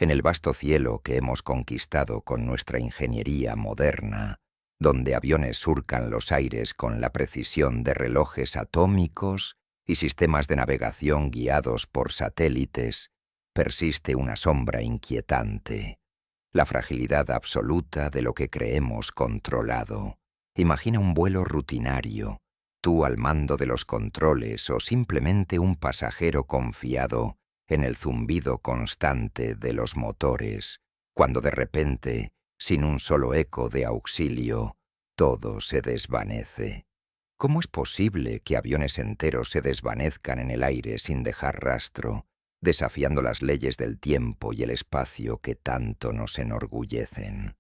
en el vasto cielo que hemos conquistado con nuestra ingeniería moderna, donde aviones surcan los aires con la precisión de relojes atómicos y sistemas de navegación guiados por satélites, persiste una sombra inquietante, la fragilidad absoluta de lo que creemos controlado. Imagina un vuelo rutinario, tú al mando de los controles o simplemente un pasajero confiado en el zumbido constante de los motores, cuando de repente, sin un solo eco de auxilio, todo se desvanece. ¿Cómo es posible que aviones enteros se desvanezcan en el aire sin dejar rastro, desafiando las leyes del tiempo y el espacio que tanto nos enorgullecen?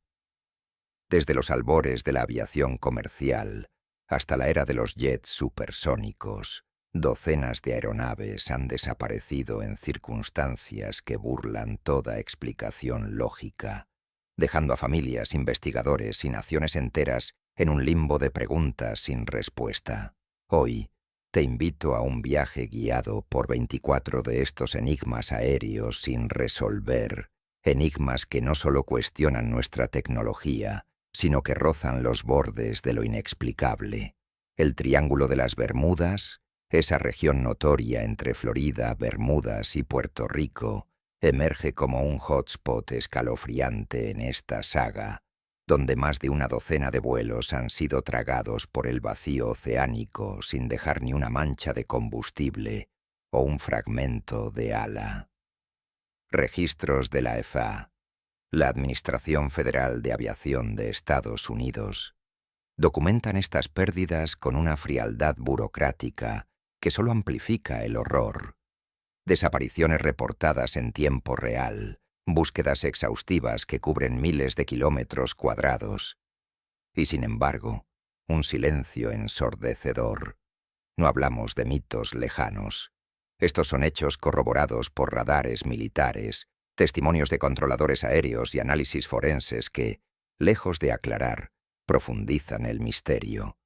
Desde los albores de la aviación comercial hasta la era de los jets supersónicos, docenas de aeronaves han desaparecido en circunstancias que burlan toda explicación lógica, dejando a familias, investigadores y naciones enteras en un limbo de preguntas sin respuesta. Hoy, te invito a un viaje guiado por 24 de estos enigmas aéreos sin resolver, enigmas que no solo cuestionan nuestra tecnología, sino que rozan los bordes de lo inexplicable. El Triángulo de las Bermudas, esa región notoria entre Florida, Bermudas y Puerto Rico, emerge como un hotspot escalofriante en esta saga, donde más de una docena de vuelos han sido tragados por el vacío oceánico sin dejar ni una mancha de combustible o un fragmento de ala. Registros de la FAA, la Administración Federal de Aviación de Estados Unidos, documentan estas pérdidas con una frialdad burocrática que solo amplifica el horror. Desapariciones reportadas en tiempo real, búsquedas exhaustivas que cubren miles de kilómetros cuadrados. Y sin embargo, un silencio ensordecedor. No hablamos de mitos lejanos. Estos son hechos corroborados por radares militares, testimonios de controladores aéreos y análisis forenses que, lejos de aclarar, profundizan el misterio.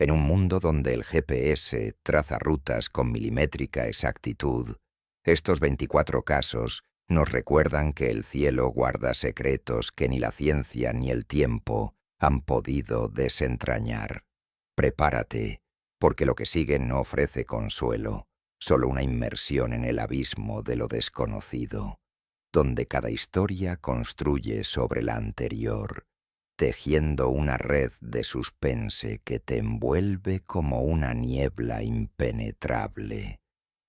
En un mundo donde el GPS traza rutas con milimétrica exactitud, estos 24 casos nos recuerdan que el cielo guarda secretos que ni la ciencia ni el tiempo han podido desentrañar. Prepárate, porque lo que sigue no ofrece consuelo, solo una inmersión en el abismo de lo desconocido, donde cada historia construye sobre la anterior, tejiendo una red de suspense que te envuelve como una niebla impenetrable.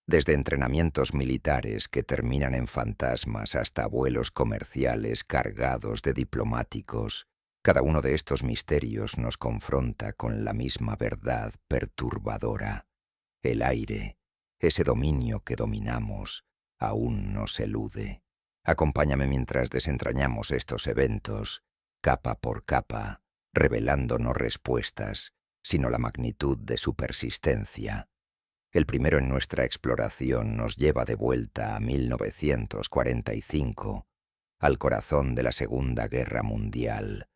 Desde entrenamientos militares que terminan en fantasmas hasta vuelos comerciales cargados de diplomáticos, cada uno de estos misterios nos confronta con la misma verdad perturbadora. El aire, ese dominio que dominamos, aún nos elude. Acompáñame mientras desentrañamos estos eventos, capa por capa, revelando no respuestas, sino la magnitud de su persistencia. El primero en nuestra exploración nos lleva de vuelta a 1945, al corazón de la Segunda Guerra Mundial,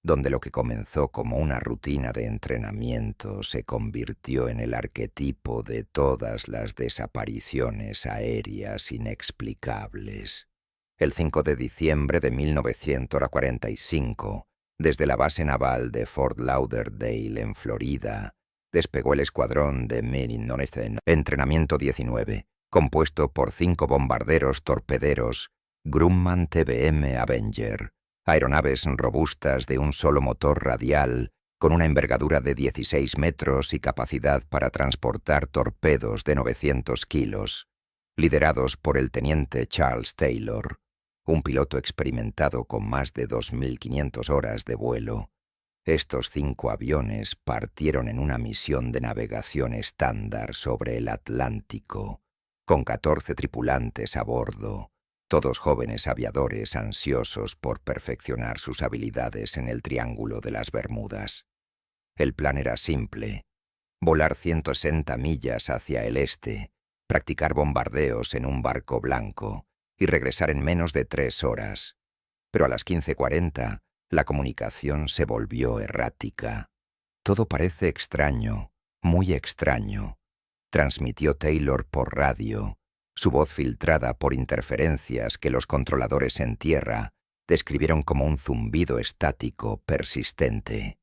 donde lo que comenzó como una rutina de entrenamiento se convirtió en el arquetipo de todas las desapariciones aéreas inexplicables. El 5 de diciembre de 1945, desde la base naval de Fort Lauderdale, en Florida, despegó el escuadrón de Mid-Northern Entrenamiento 19, compuesto por 5 bombarderos torpederos Grumman TBM Avenger, aeronaves robustas de un solo motor radial, con una envergadura de 16 metros y capacidad para transportar torpedos de 900 kilos, liderados por el teniente Charles Taylor, un piloto experimentado con más de 2.500 horas de vuelo. Estos 5 aviones partieron en una misión de navegación estándar sobre el Atlántico, con 14 tripulantes a bordo, todos jóvenes aviadores ansiosos por perfeccionar sus habilidades en el Triángulo de las Bermudas. El plan era simple: volar 160 millas hacia el este, practicar bombardeos en un barco blanco y regresar en menos de 3 horas. Pero a las 15:40, la comunicación se volvió errática. Todo parece extraño, muy extraño, transmitió Taylor por radio. Su voz filtrada por interferencias que los controladores en tierra describieron como un zumbido estático persistente.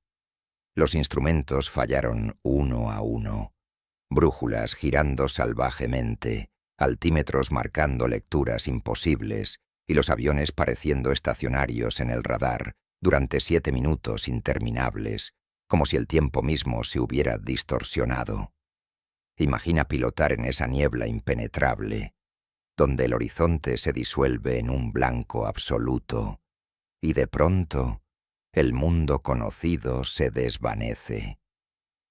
Los instrumentos fallaron uno a uno. Brújulas girando salvajemente, altímetros marcando lecturas imposibles y los aviones pareciendo estacionarios en el radar durante 7 minutos interminables, como si el tiempo mismo se hubiera distorsionado. Imagina pilotar en esa niebla impenetrable, donde el horizonte se disuelve en un blanco absoluto, y de pronto el mundo conocido se desvanece.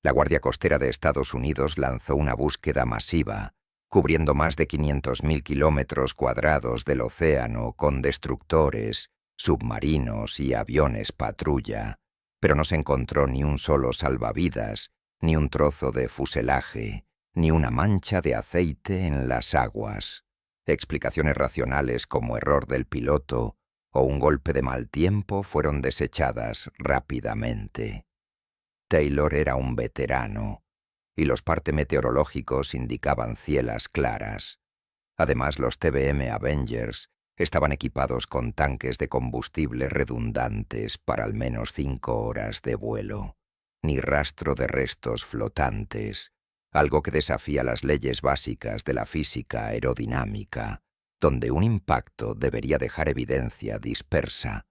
La Guardia Costera de Estados Unidos lanzó una búsqueda masiva, cubriendo más de 500.000 kilómetros cuadrados del océano con destructores, submarinos y aviones patrulla, pero no se encontró ni un solo salvavidas, ni un trozo de fuselaje, ni una mancha de aceite en las aguas. Explicaciones racionales como error del piloto o un golpe de mal tiempo fueron desechadas rápidamente. Taylor era un veterano, y los parte meteorológicos indicaban cielas claras. Además, los TBM Avengers estaban equipados con tanques de combustible redundantes para al menos 5 horas de vuelo. Ni rastro de restos flotantes, algo que desafía las leyes básicas de la física aerodinámica, donde un impacto debería dejar evidencia dispersa.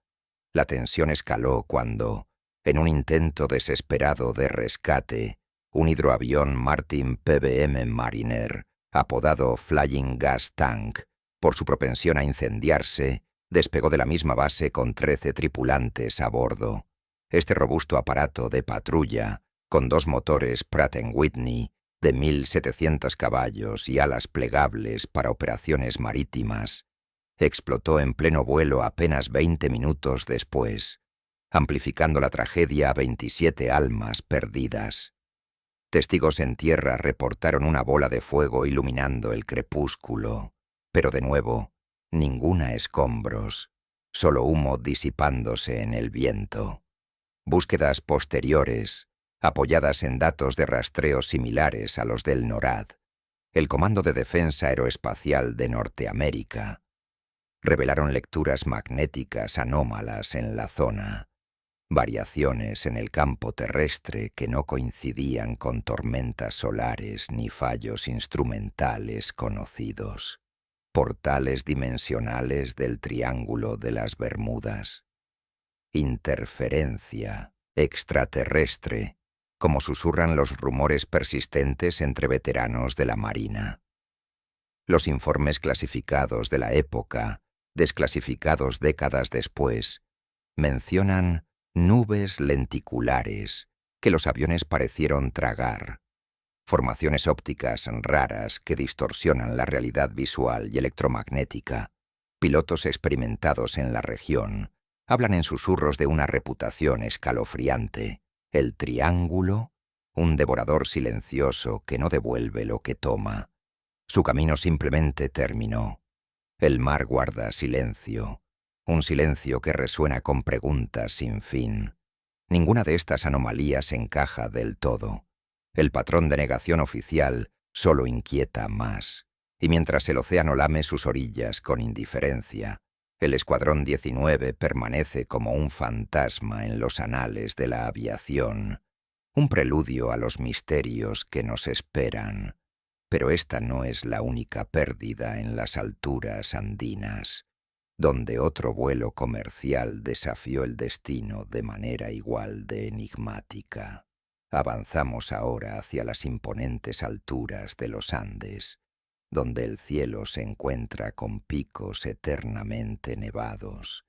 La tensión escaló cuando, en un intento desesperado de rescate, un hidroavión Martin PBM Mariner, apodado Flying Gas Tank, por su propensión a incendiarse, despegó de la misma base con 13 tripulantes a bordo. Este robusto aparato de patrulla, con 2 motores Pratt & Whitney de 1.700 caballos y alas plegables para operaciones marítimas, explotó en pleno vuelo apenas 20 minutos después, amplificando la tragedia a 27 almas perdidas. Testigos en tierra reportaron una bola de fuego iluminando el crepúsculo, pero de nuevo, ninguna escombros, solo humo disipándose en el viento. Búsquedas posteriores, apoyadas en datos de rastreo similares a los del NORAD, el Comando de Defensa Aeroespacial de Norteamérica, revelaron lecturas magnéticas anómalas en la zona, variaciones en el campo terrestre que no coincidían con tormentas solares ni fallos instrumentales conocidos, portales dimensionales del Triángulo de las Bermudas, interferencia extraterrestre, como susurran los rumores persistentes entre veteranos de la Marina. Los informes clasificados de la época, desclasificados décadas después, mencionan nubes lenticulares que los aviones parecieron tragar, formaciones ópticas raras que distorsionan la realidad visual y electromagnética. Pilotos experimentados en la región hablan en susurros de una reputación escalofriante, el triángulo, un devorador silencioso que no devuelve lo que toma. Su camino simplemente terminó. El mar guarda silencio, un silencio que resuena con preguntas sin fin. Ninguna de estas anomalías encaja del todo. El patrón de negación oficial solo inquieta más, y mientras el océano lame sus orillas con indiferencia, el Escuadrón 19 permanece como un fantasma en los anales de la aviación, un preludio a los misterios que nos esperan. Pero esta no es la única pérdida en las alturas andinas, donde otro vuelo comercial desafió el destino de manera igual de enigmática. Avanzamos ahora hacia las imponentes alturas de los Andes, donde el cielo se encuentra con picos eternamente nevados,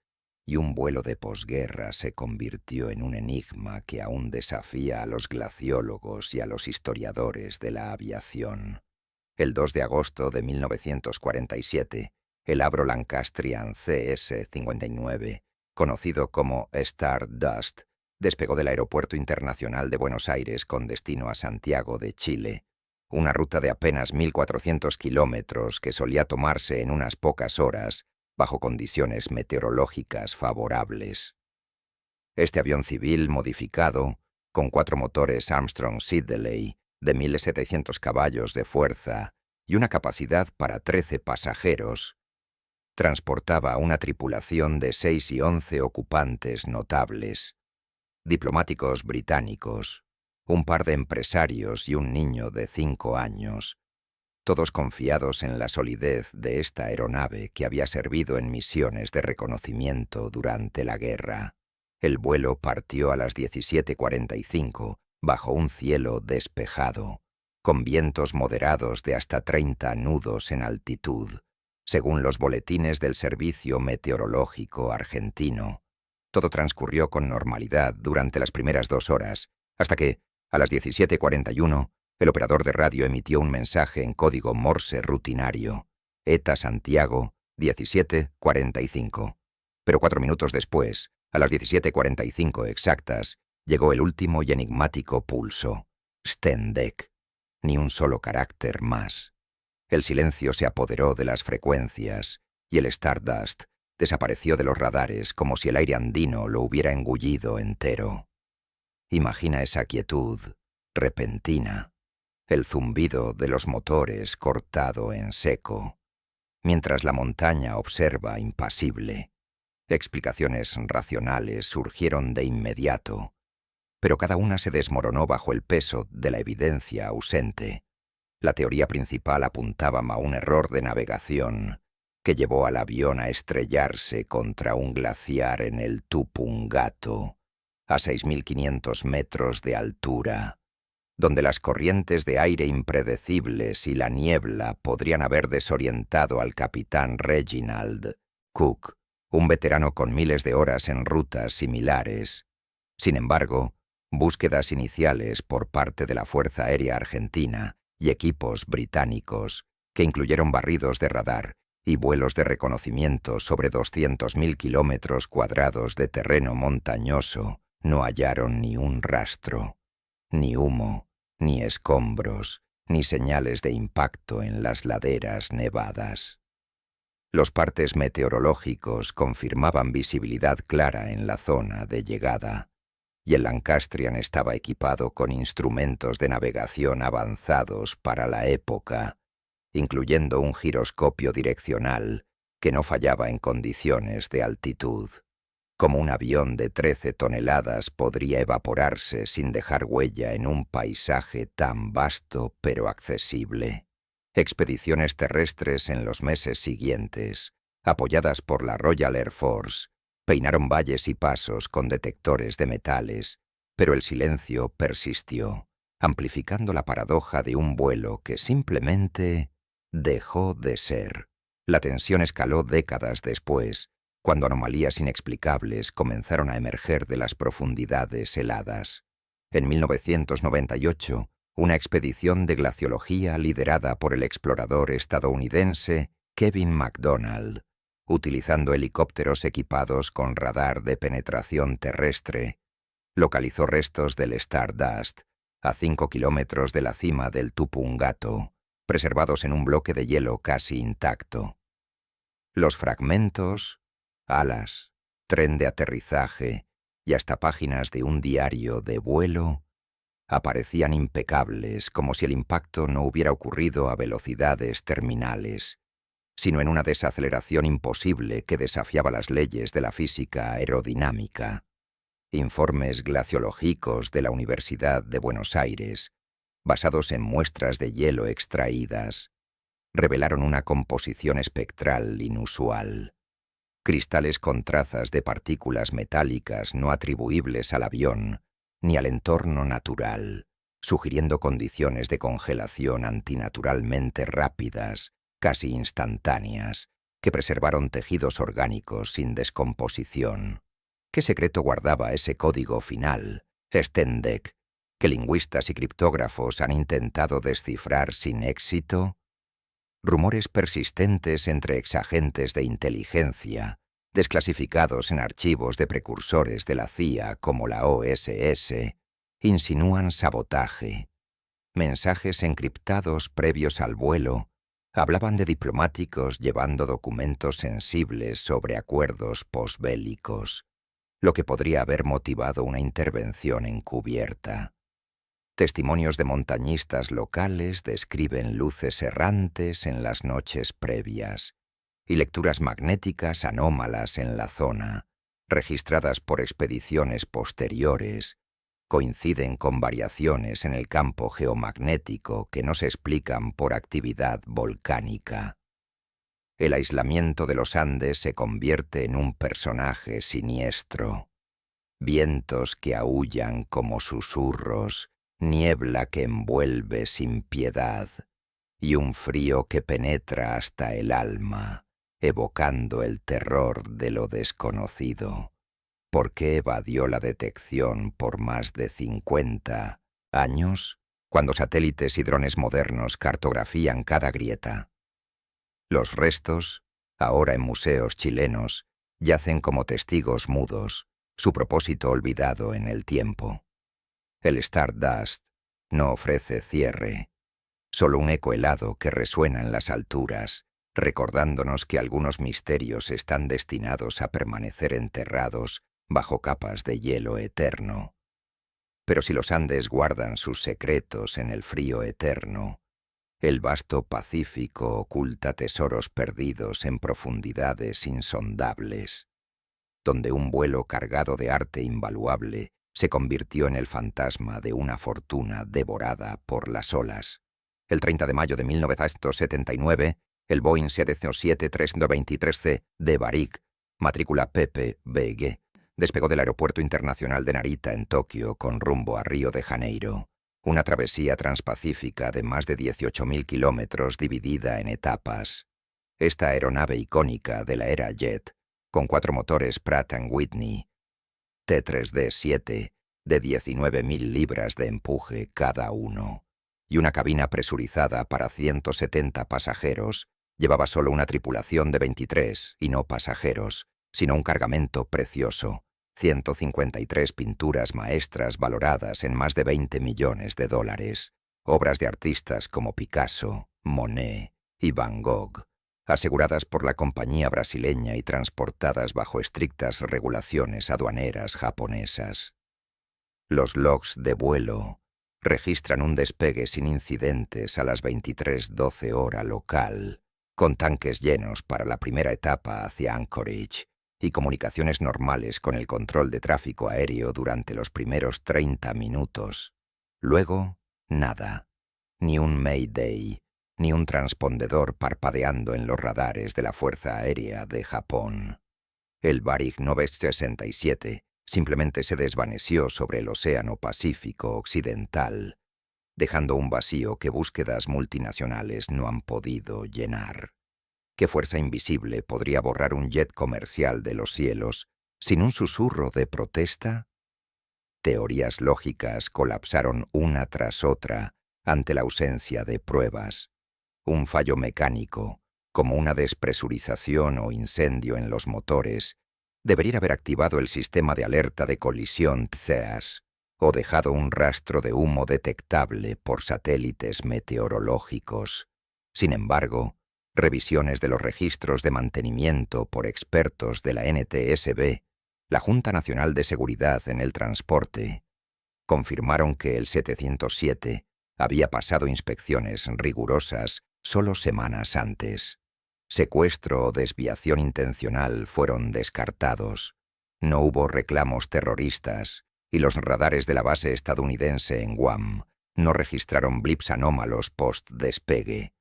y un vuelo de posguerra se convirtió en un enigma que aún desafía a los glaciólogos y a los historiadores de la aviación. El 2 de agosto de 1947, el Avro Lancastrian CS-59, conocido como Stardust, despegó del Aeropuerto Internacional de Buenos Aires con destino a Santiago de Chile, una ruta de apenas 1.400 kilómetros que solía tomarse en unas pocas horas bajo condiciones meteorológicas favorables. Este avión civil modificado, con 4 motores Armstrong Siddeley de 1.700 caballos de fuerza y una capacidad para 13 pasajeros, transportaba a una tripulación de 6 y 11 ocupantes notables, diplomáticos británicos, un par de empresarios y un niño de 5 años, todos confiados en la solidez de esta aeronave que había servido en misiones de reconocimiento durante la guerra. El vuelo partió a las 17:45 bajo un cielo despejado, con vientos moderados de hasta 30 nudos en altitud, según los boletines del Servicio Meteorológico Argentino. Todo transcurrió con normalidad durante las primeras 2 horas, hasta que, a las 17:41, el operador de radio emitió un mensaje en código Morse rutinario: ETA Santiago, 17:45. Pero 4 minutos después, a las 17:45 exactas, llegó el último y enigmático pulso: Stendek. Ni un solo carácter más. El silencio se apoderó de las frecuencias y el Stardust desapareció de los radares como si el aire andino lo hubiera engullido entero. Imagina esa quietud repentina, el zumbido de los motores cortado en seco, mientras la montaña observa impasible. Explicaciones racionales surgieron de inmediato, pero cada una se desmoronó bajo el peso de la evidencia ausente. La teoría principal apuntaba a un error de navegación que llevó al avión a estrellarse contra un glaciar en el Tupungato, a 6.500 metros de altura, donde las corrientes de aire impredecibles y la niebla podrían haber desorientado al capitán Reginald Cook, un veterano con miles de horas en rutas similares. Sin embargo, búsquedas iniciales por parte de la Fuerza Aérea Argentina y equipos británicos, que incluyeron barridos de radar y vuelos de reconocimiento sobre 200.000 kilómetros cuadrados de terreno montañoso, no hallaron ni un rastro, ni humo, ni escombros, ni señales de impacto en las laderas nevadas. Los partes meteorológicos confirmaban visibilidad clara en la zona de llegada, y el Lancastrian estaba equipado con instrumentos de navegación avanzados para la época, incluyendo un giroscopio direccional que no fallaba en condiciones de altitud. Como un avión de 13 toneladas podría evaporarse sin dejar huella en un paisaje tan vasto pero accesible. Expediciones terrestres en los meses siguientes, apoyadas por la Royal Air Force, peinaron valles y pasos con detectores de metales, pero el silencio persistió, amplificando la paradoja de un vuelo que simplemente dejó de ser. La tensión escaló décadas después, cuando anomalías inexplicables comenzaron a emerger de las profundidades heladas. En 1998, una expedición de glaciología liderada por el explorador estadounidense Kevin McDonald, utilizando helicópteros equipados con radar de penetración terrestre, localizó restos del Stardust a 5 kilómetros de la cima del Tupungato, preservados en un bloque de hielo casi intacto. Los fragmentos, alas, tren de aterrizaje y hasta páginas de un diario de vuelo aparecían impecables, como si el impacto no hubiera ocurrido a velocidades terminales, sino en una desaceleración imposible que desafiaba las leyes de la física aerodinámica. Informes glaciológicos de la Universidad de Buenos Aires, basados en muestras de hielo extraídas, revelaron una composición espectral inusual. Cristales con trazas de partículas metálicas no atribuibles al avión ni al entorno natural, sugiriendo condiciones de congelación antinaturalmente rápidas, casi instantáneas, que preservaron tejidos orgánicos sin descomposición. ¿Qué secreto guardaba ese código final, Stendek, que lingüistas y criptógrafos han intentado descifrar sin éxito? Rumores persistentes entre exagentes de inteligencia, desclasificados en archivos de precursores de la CIA como la OSS, insinúan sabotaje. Mensajes encriptados previos al vuelo hablaban de diplomáticos llevando documentos sensibles sobre acuerdos posbélicos, lo que podría haber motivado una intervención encubierta. Testimonios de montañistas locales describen luces errantes en las noches previas y lecturas magnéticas anómalas en la zona, registradas por expediciones posteriores, coinciden con variaciones en el campo geomagnético que no se explican por actividad volcánica. El aislamiento de los Andes se convierte en un personaje siniestro. Vientos que aúllan como susurros, niebla que envuelve sin piedad, y un frío que penetra hasta el alma, evocando el terror de lo desconocido. ¿Por qué evadió la detección por más de 50 años, cuando satélites y drones modernos cartografían cada grieta? Los restos, ahora en museos chilenos, yacen como testigos mudos, su propósito olvidado en el tiempo. El Stardust no ofrece cierre, solo un eco helado que resuena en las alturas, recordándonos que algunos misterios están destinados a permanecer enterrados bajo capas de hielo eterno. Pero si los Andes guardan sus secretos en el frío eterno, el vasto Pacífico oculta tesoros perdidos en profundidades insondables, donde un vuelo cargado de arte invaluable se convirtió en el fantasma de una fortuna devorada por las olas. El 30 de mayo de 1979, el Boeing 707-323C de Varig, matrícula PPBG, despegó del Aeropuerto Internacional de Narita en Tokio con rumbo a Río de Janeiro, una travesía transpacífica de más de 18.000 kilómetros dividida en etapas. Esta aeronave icónica de la era jet, con 4 motores Pratt & Whitney T3D-7 de 19.000 libras de empuje cada uno, y una cabina presurizada para 170 pasajeros, llevaba solo una tripulación de 23 y no pasajeros, sino un cargamento precioso, 153 pinturas maestras valoradas en más de 20 millones de dólares, obras de artistas como Picasso, Monet y Van Gogh, aseguradas por la compañía brasileña y transportadas bajo estrictas regulaciones aduaneras japonesas. Los logs de vuelo registran un despegue sin incidentes a las 23:12 hora local, con tanques llenos para la primera etapa hacia Anchorage y comunicaciones normales con el control de tráfico aéreo durante los primeros 30 minutos. Luego, nada. Ni un Mayday, ni un transpondedor parpadeando en los radares de la Fuerza Aérea de Japón. El Varig 967 simplemente se desvaneció sobre el Océano Pacífico Occidental, dejando un vacío que búsquedas multinacionales no han podido llenar. ¿Qué fuerza invisible podría borrar un jet comercial de los cielos sin un susurro de protesta? Teorías lógicas colapsaron una tras otra ante la ausencia de pruebas. Un fallo mecánico, como una despresurización o incendio en los motores, debería haber activado el sistema de alerta de colisión TCEAS o dejado un rastro de humo detectable por satélites meteorológicos. Sin embargo, revisiones de los registros de mantenimiento por expertos de la NTSB, la Junta Nacional de Seguridad en el Transporte, confirmaron que el 707 había pasado inspecciones rigurosas solo semanas antes. Secuestro o desviación intencional fueron descartados. No hubo reclamos terroristas y los radares de la base estadounidense en Guam no registraron blips anómalos post-despegue,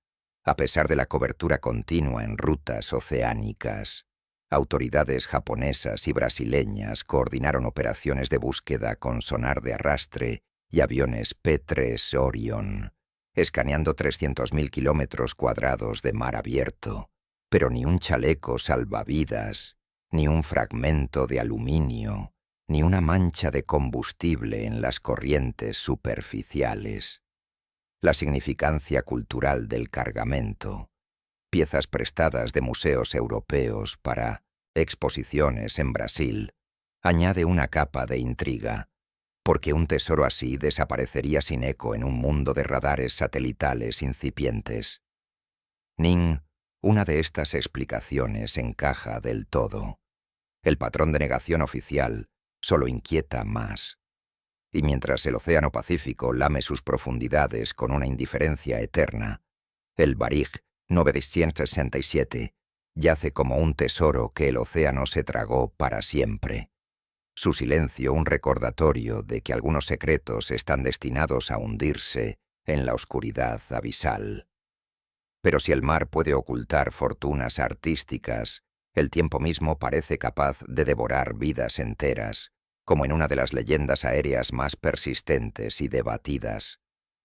a pesar de la cobertura continua en rutas oceánicas. Autoridades japonesas y brasileñas coordinaron operaciones de búsqueda con sonar de arrastre y aviones P-3 Orion, escaneando 300.000 kilómetros cuadrados de mar abierto, pero ni un chaleco salvavidas, ni un fragmento de aluminio, ni una mancha de combustible en las corrientes superficiales. La significancia cultural del cargamento, piezas prestadas de museos europeos para exposiciones en Brasil, añade una capa de intriga, porque un tesoro así desaparecería sin eco en un mundo de radares satelitales incipientes. Una de estas explicaciones encaja del todo. El patrón de negación oficial solo inquieta más. y mientras el Océano Pacífico lame sus profundidades con una indiferencia eterna, el Varig 967 yace como un tesoro que el océano se tragó para siempre. Su silencio un recordatorio de que algunos secretos están destinados a hundirse en la oscuridad abisal. Pero si el mar puede ocultar fortunas artísticas, el tiempo mismo parece capaz de devorar vidas enteras, como en una de las leyendas aéreas más persistentes y debatidas,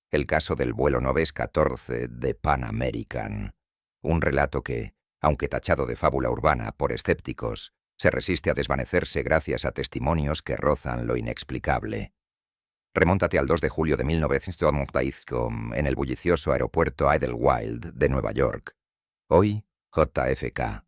el caso del vuelo 914 de Pan American, un relato que, aunque tachado de fábula urbana por escépticos, se resiste a desvanecerse gracias a testimonios que rozan lo inexplicable. Remóntate al 2 de julio de 1995 en el bullicioso aeropuerto Idlewild de Nueva York, hoy JFK,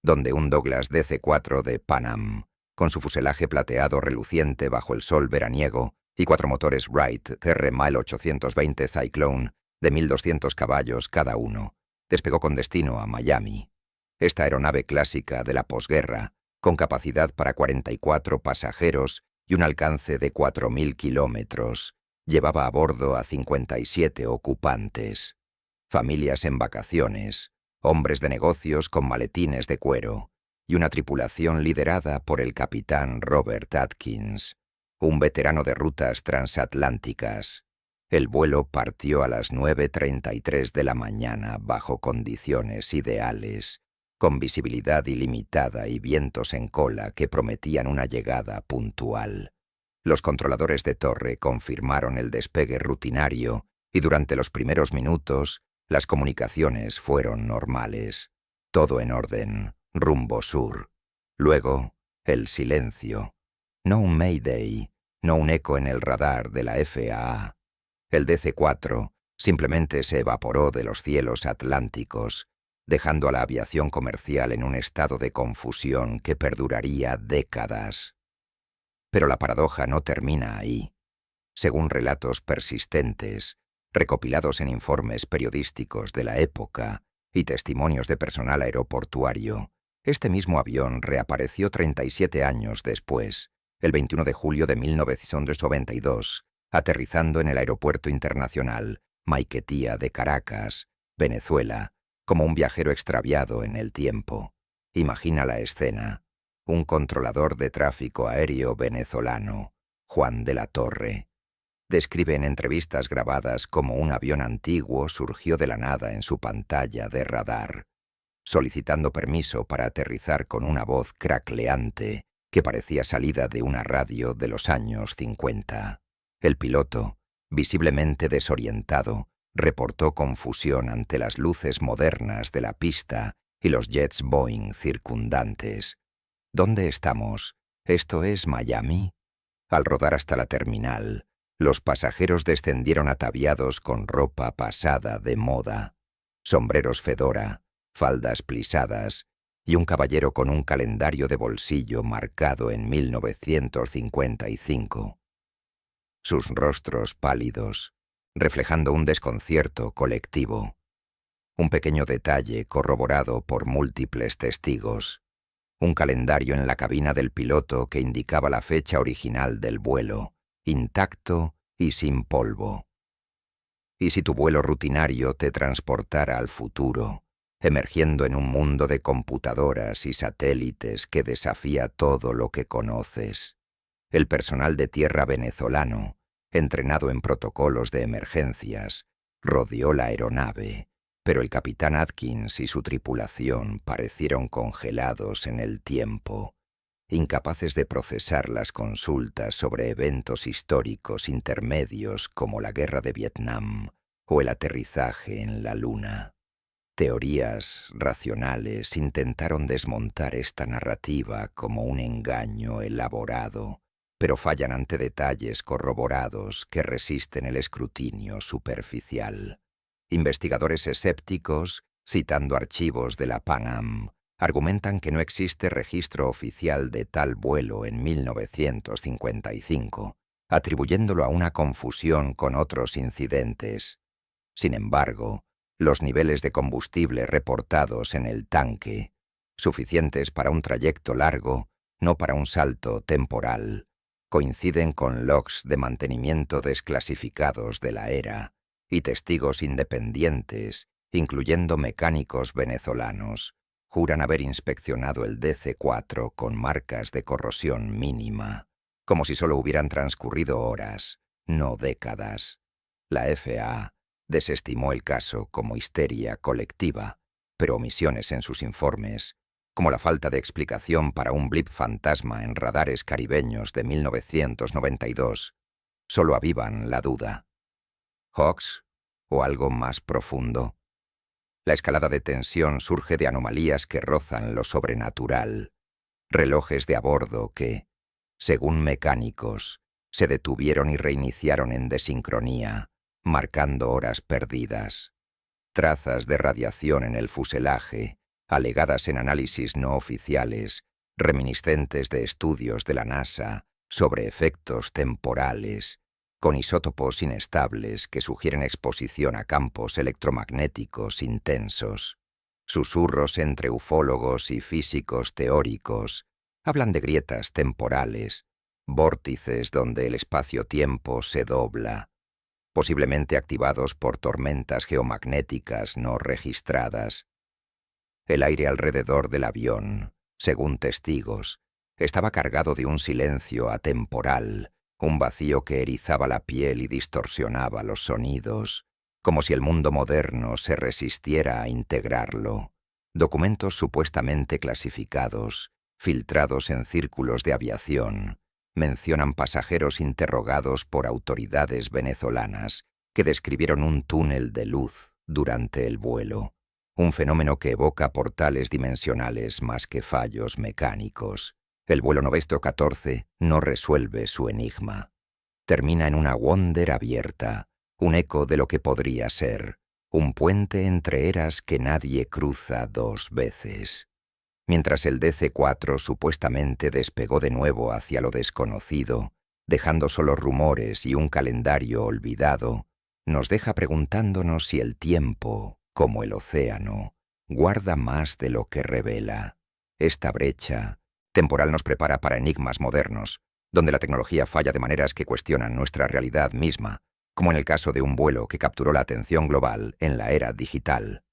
donde un Douglas DC-4 de Pan Am, con su fuselaje plateado reluciente bajo el sol veraniego y 4 motores Wright KR-1820 Cyclone de 1.200 caballos cada uno, despegó con destino a Miami. Esta aeronave clásica de la posguerra, con capacidad para 44 pasajeros y un alcance de 4.000 kilómetros, llevaba a bordo a 57 ocupantes, familias en vacaciones, hombres de negocios con maletines de cuero, y una tripulación liderada por el capitán Robert Atkins, un veterano de rutas transatlánticas. El vuelo partió a las 9:33 de la mañana bajo condiciones ideales, con visibilidad ilimitada y vientos en cola que prometían una llegada puntual. Los controladores de torre confirmaron el despegue rutinario y durante los primeros minutos las comunicaciones fueron normales. Todo en orden, rumbo sur. Luego, el silencio. No un Mayday, no un eco en el radar de la FAA. El DC-4 simplemente se evaporó de los cielos atlánticos, dejando a la aviación comercial en un estado de confusión que perduraría décadas. Pero la paradoja no termina ahí. Según relatos persistentes, recopilados en informes periodísticos de la época y testimonios de personal aeroportuario, este mismo avión reapareció 37 años después, el 21 de julio de 1992, aterrizando en el Aeropuerto Internacional Maiquetía de Caracas, Venezuela, como un viajero extraviado en el tiempo. Imagina la escena. Un controlador de tráfico aéreo venezolano, Juan de la Torre, describe en entrevistas grabadas cómo un avión antiguo surgió de la nada en su pantalla de radar, solicitando permiso para aterrizar con una voz crackleante que parecía salida de una radio de los años 50. El piloto, visiblemente desorientado, reportó confusión ante las luces modernas de la pista y los jets Boeing circundantes. ¿Dónde estamos? ¿Esto es Miami? Al rodar hasta la terminal, los pasajeros descendieron ataviados con ropa pasada de moda, sombreros fedora, faldas plisadas y un caballero con un calendario de bolsillo marcado en 1955. Sus rostros pálidos, reflejando un desconcierto colectivo. Un pequeño detalle corroborado por múltiples testigos. Un calendario en la cabina del piloto que indicaba la fecha original del vuelo, intacto y sin polvo. ¿Y si tu vuelo rutinario te transportara al futuro, emergiendo en un mundo de computadoras y satélites que desafía todo lo que conoces? El personal de tierra venezolano, entrenado en protocolos de emergencias, rodeó la aeronave, pero el capitán Atkins y su tripulación parecieron congelados en el tiempo, incapaces de procesar las consultas sobre eventos históricos intermedios como la guerra de Vietnam o el aterrizaje en la Luna. Teorías racionales intentaron desmontar esta narrativa como un engaño elaborado, pero fallan ante detalles corroborados que resisten el escrutinio superficial. Investigadores escépticos, citando archivos de la Pan Am, argumentan que no existe registro oficial de tal vuelo en 1955, atribuyéndolo a una confusión con otros incidentes. Sin embargo, los niveles de combustible reportados en el tanque, suficientes para un trayecto largo, no para un salto temporal, Coinciden con logs de mantenimiento desclasificados de la era y testigos independientes, incluyendo mecánicos venezolanos, juran haber inspeccionado el DC-4 con marcas de corrosión mínima, como si solo hubieran transcurrido horas, no décadas. La FAA desestimó el caso como histeria colectiva, pero omisiones en sus informes, como la falta de explicación para un blip fantasma en radares caribeños de 1992, solo avivan la duda. ¿Hawks o algo más profundo? La escalada de tensión surge de anomalías que rozan lo sobrenatural, relojes de a bordo que, según mecánicos, se detuvieron y reiniciaron en desincronía, marcando horas perdidas. Trazas de radiación en el fuselaje, alegadas en análisis no oficiales, reminiscentes de estudios de la NASA sobre efectos temporales, con isótopos inestables que sugieren exposición a campos electromagnéticos intensos. Susurros entre ufólogos y físicos teóricos hablan de grietas temporales, vórtices donde el espacio-tiempo se dobla, posiblemente activados por tormentas geomagnéticas no registradas. El aire alrededor del avión, según testigos, estaba cargado de un silencio atemporal, un vacío que erizaba la piel y distorsionaba los sonidos, como si el mundo moderno se resistiera a integrarlo. Documentos supuestamente clasificados, filtrados en círculos de aviación, mencionan pasajeros interrogados por autoridades venezolanas que describieron un túnel de luz durante el vuelo, un fenómeno que evoca portales dimensionales más que fallos mecánicos. El vuelo 914 no resuelve su enigma. Termina en una Wonder abierta, un eco de lo que podría ser, un puente entre eras que nadie cruza dos veces. Mientras el DC-4 supuestamente despegó de nuevo hacia lo desconocido, dejando solo rumores y un calendario olvidado, nos deja preguntándonos si el tiempo, como el océano, guarda más de lo que revela. Esta brecha temporal nos prepara para enigmas modernos, donde la tecnología falla de maneras que cuestionan nuestra realidad misma, como en el caso de un vuelo que capturó la atención global en la era digital.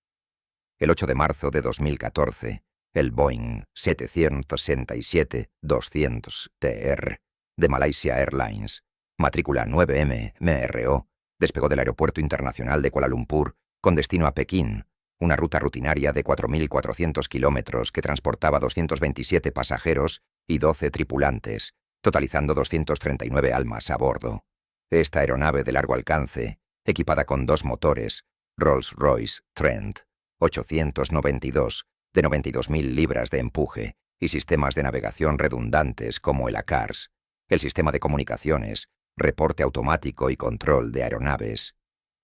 El 8 de marzo de 2014, el Boeing 767-200TR de Malaysia Airlines, matrícula 9M-MRO, despegó del Aeropuerto Internacional de Kuala Lumpur con destino a Pekín, una ruta rutinaria de 4.400 kilómetros que transportaba 227 pasajeros y 12 tripulantes, totalizando 239 almas a bordo. Esta aeronave de largo alcance, equipada con dos motores, Rolls-Royce Trent 892, de 92.000 libras de empuje, y sistemas de navegación redundantes como el ACARS, el sistema de comunicaciones, reporte automático y control de aeronaves,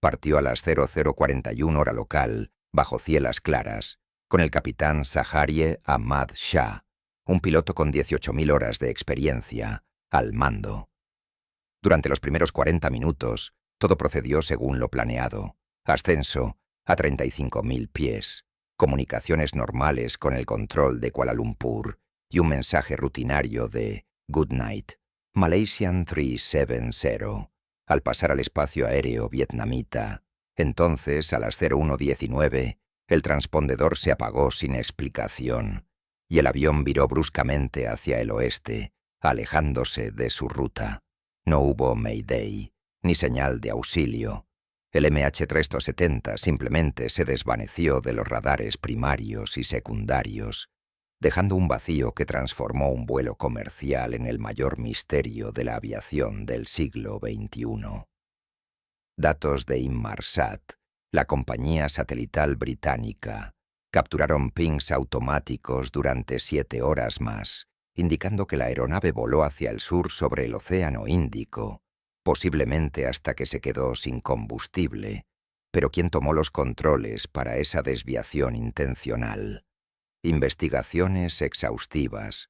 partió a las 0041 hora local, bajo cielas claras, con el capitán Zaharie Ahmad Shah, un piloto con 18.000 horas de experiencia, al mando. Durante los primeros 40 minutos, todo procedió según lo planeado. Ascenso a 35.000 pies, comunicaciones normales con el control de Kuala Lumpur y un mensaje rutinario de Good Night, Malaysian 370, al pasar al espacio aéreo vietnamita. Entonces, a las 01:19, el transpondedor se apagó sin explicación y el avión viró bruscamente hacia el oeste, alejándose de su ruta. No hubo Mayday, ni señal de auxilio. El MH370 simplemente se desvaneció de los radares primarios y secundarios, dejando un vacío que transformó un vuelo comercial en el mayor misterio de la aviación del siglo XXI. Datos de Inmarsat, la compañía satelital británica, capturaron pings automáticos durante 7 horas más, indicando que la aeronave voló hacia el sur sobre el Océano Índico, posiblemente hasta que se quedó sin combustible. Pero ¿quién tomó los controles para esa desviación intencional? Investigaciones exhaustivas,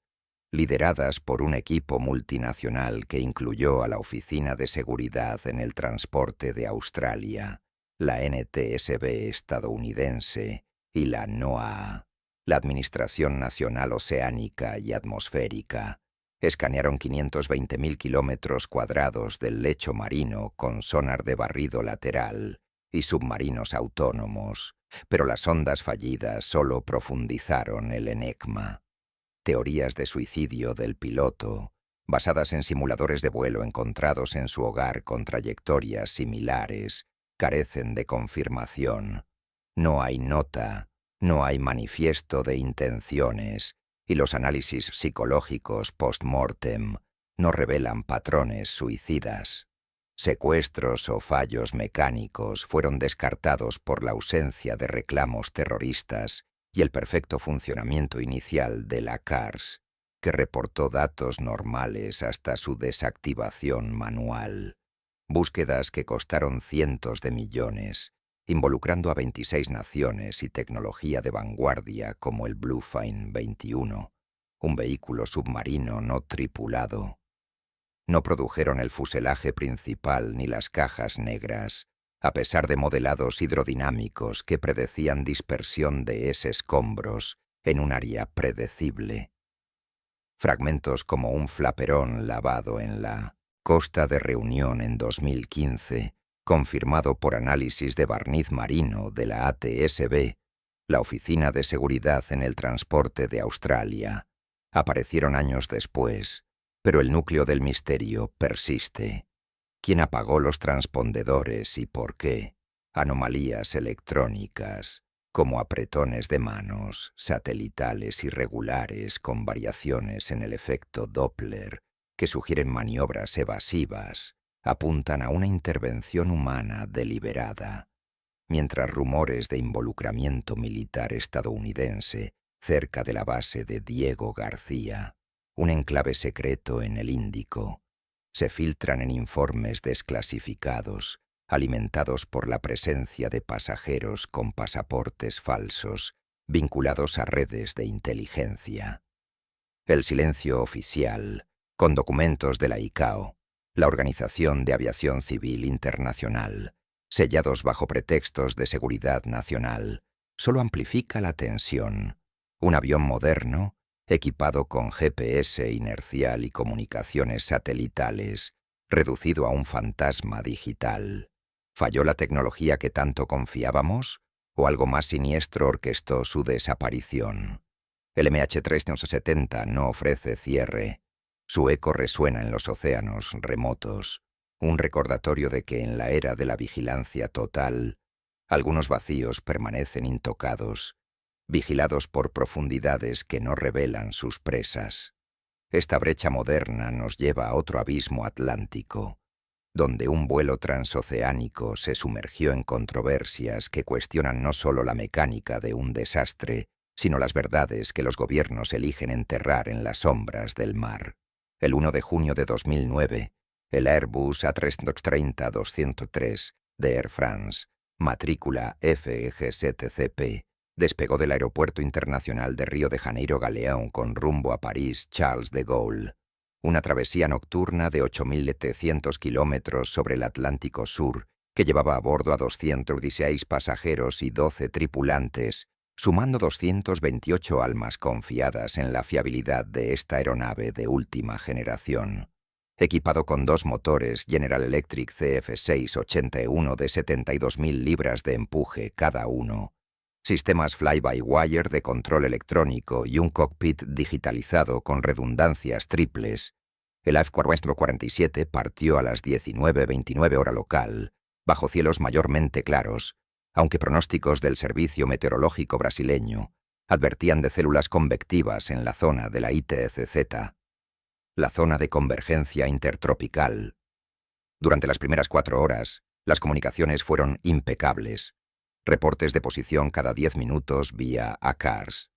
lideradas por un equipo multinacional que incluyó a la Oficina de Seguridad en el Transporte de Australia, la NTSB estadounidense y la NOAA, la Administración Nacional Oceánica y Atmosférica, Escanearon 520.000 kilómetros cuadrados del lecho marino con sonar de barrido lateral y submarinos autónomos, pero las sondas fallidas solo profundizaron el enigma. Teorías de suicidio del piloto, basadas en simuladores de vuelo encontrados en su hogar con trayectorias similares, carecen de confirmación. No hay nota, no hay manifiesto de intenciones, y los análisis psicológicos post-mortem no revelan patrones suicidas. Secuestros o fallos mecánicos fueron descartados por la ausencia de reclamos terroristas y el perfecto funcionamiento inicial de la CARS, que reportó datos normales hasta su desactivación manual. Búsquedas que costaron cientos de millones, involucrando a 26 naciones y tecnología de vanguardia como el Bluefin 21, un vehículo submarino no tripulado. No produjeron el fuselaje principal ni las cajas negras, a pesar de modelados hidrodinámicos que predecían dispersión de escombros en un área predecible. Fragmentos como un flaperón lavado en la Costa de Reunión en 2015, confirmado por análisis de barniz marino de la ATSB, la Oficina de Seguridad en el Transporte de Australia, aparecieron años después, pero el núcleo del misterio persiste. ¿Quién apagó los transpondedores y por qué? Anomalías electrónicas, como apretones de manos, satelitales irregulares con variaciones en el efecto Doppler, que sugieren maniobras evasivas, apuntan a una intervención humana deliberada, mientras rumores de involucramiento militar estadounidense cerca de la base de Diego García, un enclave secreto en el Índico, se filtran en informes desclasificados, alimentados por la presencia de pasajeros con pasaportes falsos vinculados a redes de inteligencia. El silencio oficial, con documentos de la ICAO, la Organización de Aviación Civil Internacional, sellados bajo pretextos de seguridad nacional, solo amplifica la tensión. Un avión moderno, equipado con GPS inercial y comunicaciones satelitales, reducido a un fantasma digital. ¿Falló la tecnología que tanto confiábamos? ¿O algo más siniestro orquestó su desaparición? El MH370 no ofrece cierre. Su eco resuena en los océanos remotos, un recordatorio de que en la era de la vigilancia total, algunos vacíos permanecen intocados, vigilados por profundidades que no revelan sus presas. Esta brecha moderna nos lleva a otro abismo atlántico, donde un vuelo transoceánico se sumergió en controversias que cuestionan no solo la mecánica de un desastre, sino las verdades que los gobiernos eligen enterrar en las sombras del mar. El 1 de junio de 2009, el Airbus A330-203 de Air France, matrícula FEG7CP, despegó del Aeropuerto Internacional de Río de Janeiro Galeón con rumbo a París Charles de Gaulle. Una travesía nocturna de 8.700 kilómetros sobre el Atlántico Sur, que llevaba a bordo a 216 pasajeros y 12 tripulantes, sumando 228 almas confiadas en la fiabilidad de esta aeronave de última generación. Equipado con 2 motores General Electric CF681 de 72.000 libras de empuje cada uno, sistemas fly-by-wire de control electrónico y un cockpit digitalizado con redundancias triples, el AF447 partió a las 19:29 hora local, bajo cielos mayormente claros, aunque pronósticos del Servicio Meteorológico brasileño advertían de células convectivas en la zona de la ITCZ, la zona de convergencia intertropical. Durante las primeras 4 horas, las comunicaciones fueron impecables. Reportes de posición cada 10 minutos vía ACARS,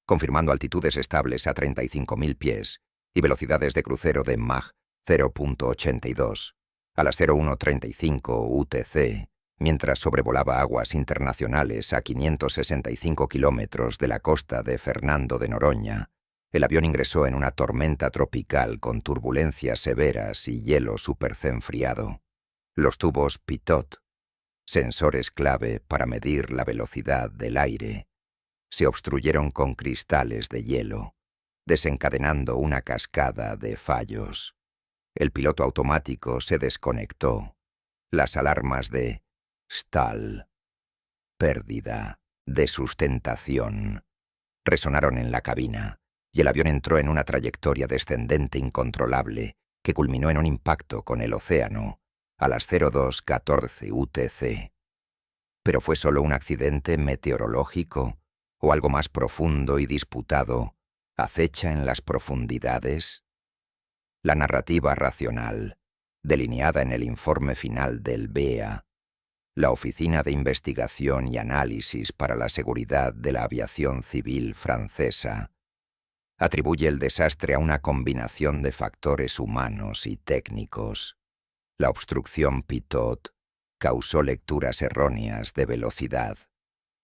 confirmando altitudes estables a 35.000 pies y velocidades de crucero de Mach 0.82 a las 01:35 UTC, mientras sobrevolaba aguas internacionales a 565 kilómetros de la costa de Fernando de Noronha. El avión ingresó en una tormenta tropical con turbulencias severas y hielo supercenfriado. Los tubos Pitot, sensores clave para medir la velocidad del aire, se obstruyeron con cristales de hielo. desencadenando una cascada de fallos. El piloto automático se desconectó. Las alarmas de stall, pérdida de sustentación, resonaron en la cabina, y el avión entró en una trayectoria descendente incontrolable que culminó en un impacto con el océano a las 02:14 UTC. ¿Pero fue solo un accidente meteorológico o algo más profundo y disputado acecha en las profundidades? La narrativa racional, delineada en el informe final del BEA, la Oficina de Investigación y Análisis para la Seguridad de la Aviación Civil francesa, atribuye el desastre a una combinación de factores humanos y técnicos. La obstrucción Pitot causó lecturas erróneas de velocidad,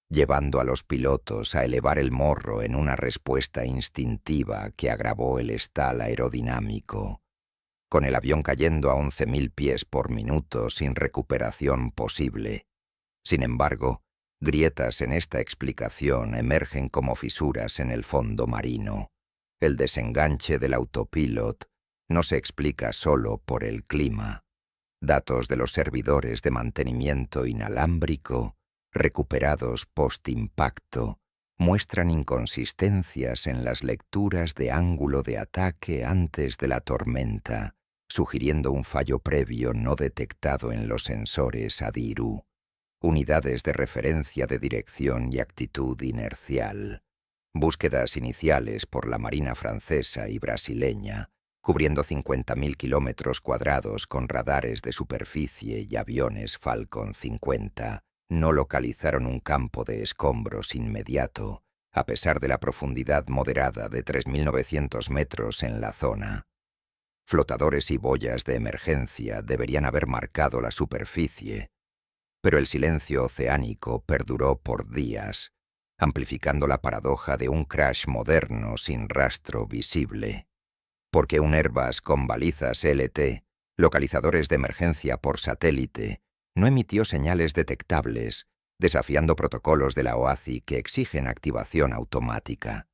llevando a los pilotos a elevar el morro en una respuesta instintiva que agravó el stall aerodinámico, con el avión cayendo a 11.000 pies por minuto sin recuperación posible. Sin embargo, grietas en esta explicación emergen como fisuras en el fondo marino. El desenganche del autopilot no se explica solo por el clima. Datos de los servidores de mantenimiento inalámbrico, recuperados post-impacto, muestran inconsistencias en las lecturas de ángulo de ataque antes de la tormenta, sugiriendo un fallo previo no detectado en los sensores ADIRU, unidades de referencia de dirección y actitud inercial. Búsquedas iniciales por la Marina francesa y brasileña, cubriendo 50.000 kilómetros cuadrados con radares de superficie y aviones Falcon 50, no localizaron un campo de escombros inmediato, a pesar de la profundidad moderada de 3.900 metros en la zona. Flotadores y boyas de emergencia deberían haber marcado la superficie, pero el silencio oceánico perduró por días, amplificando la paradoja de un crash moderno sin rastro visible. Porque un Airbus con balizas LT, localizadores de emergencia por satélite, no emitió señales detectables, desafiando protocolos de la OACI que exigen activación automática.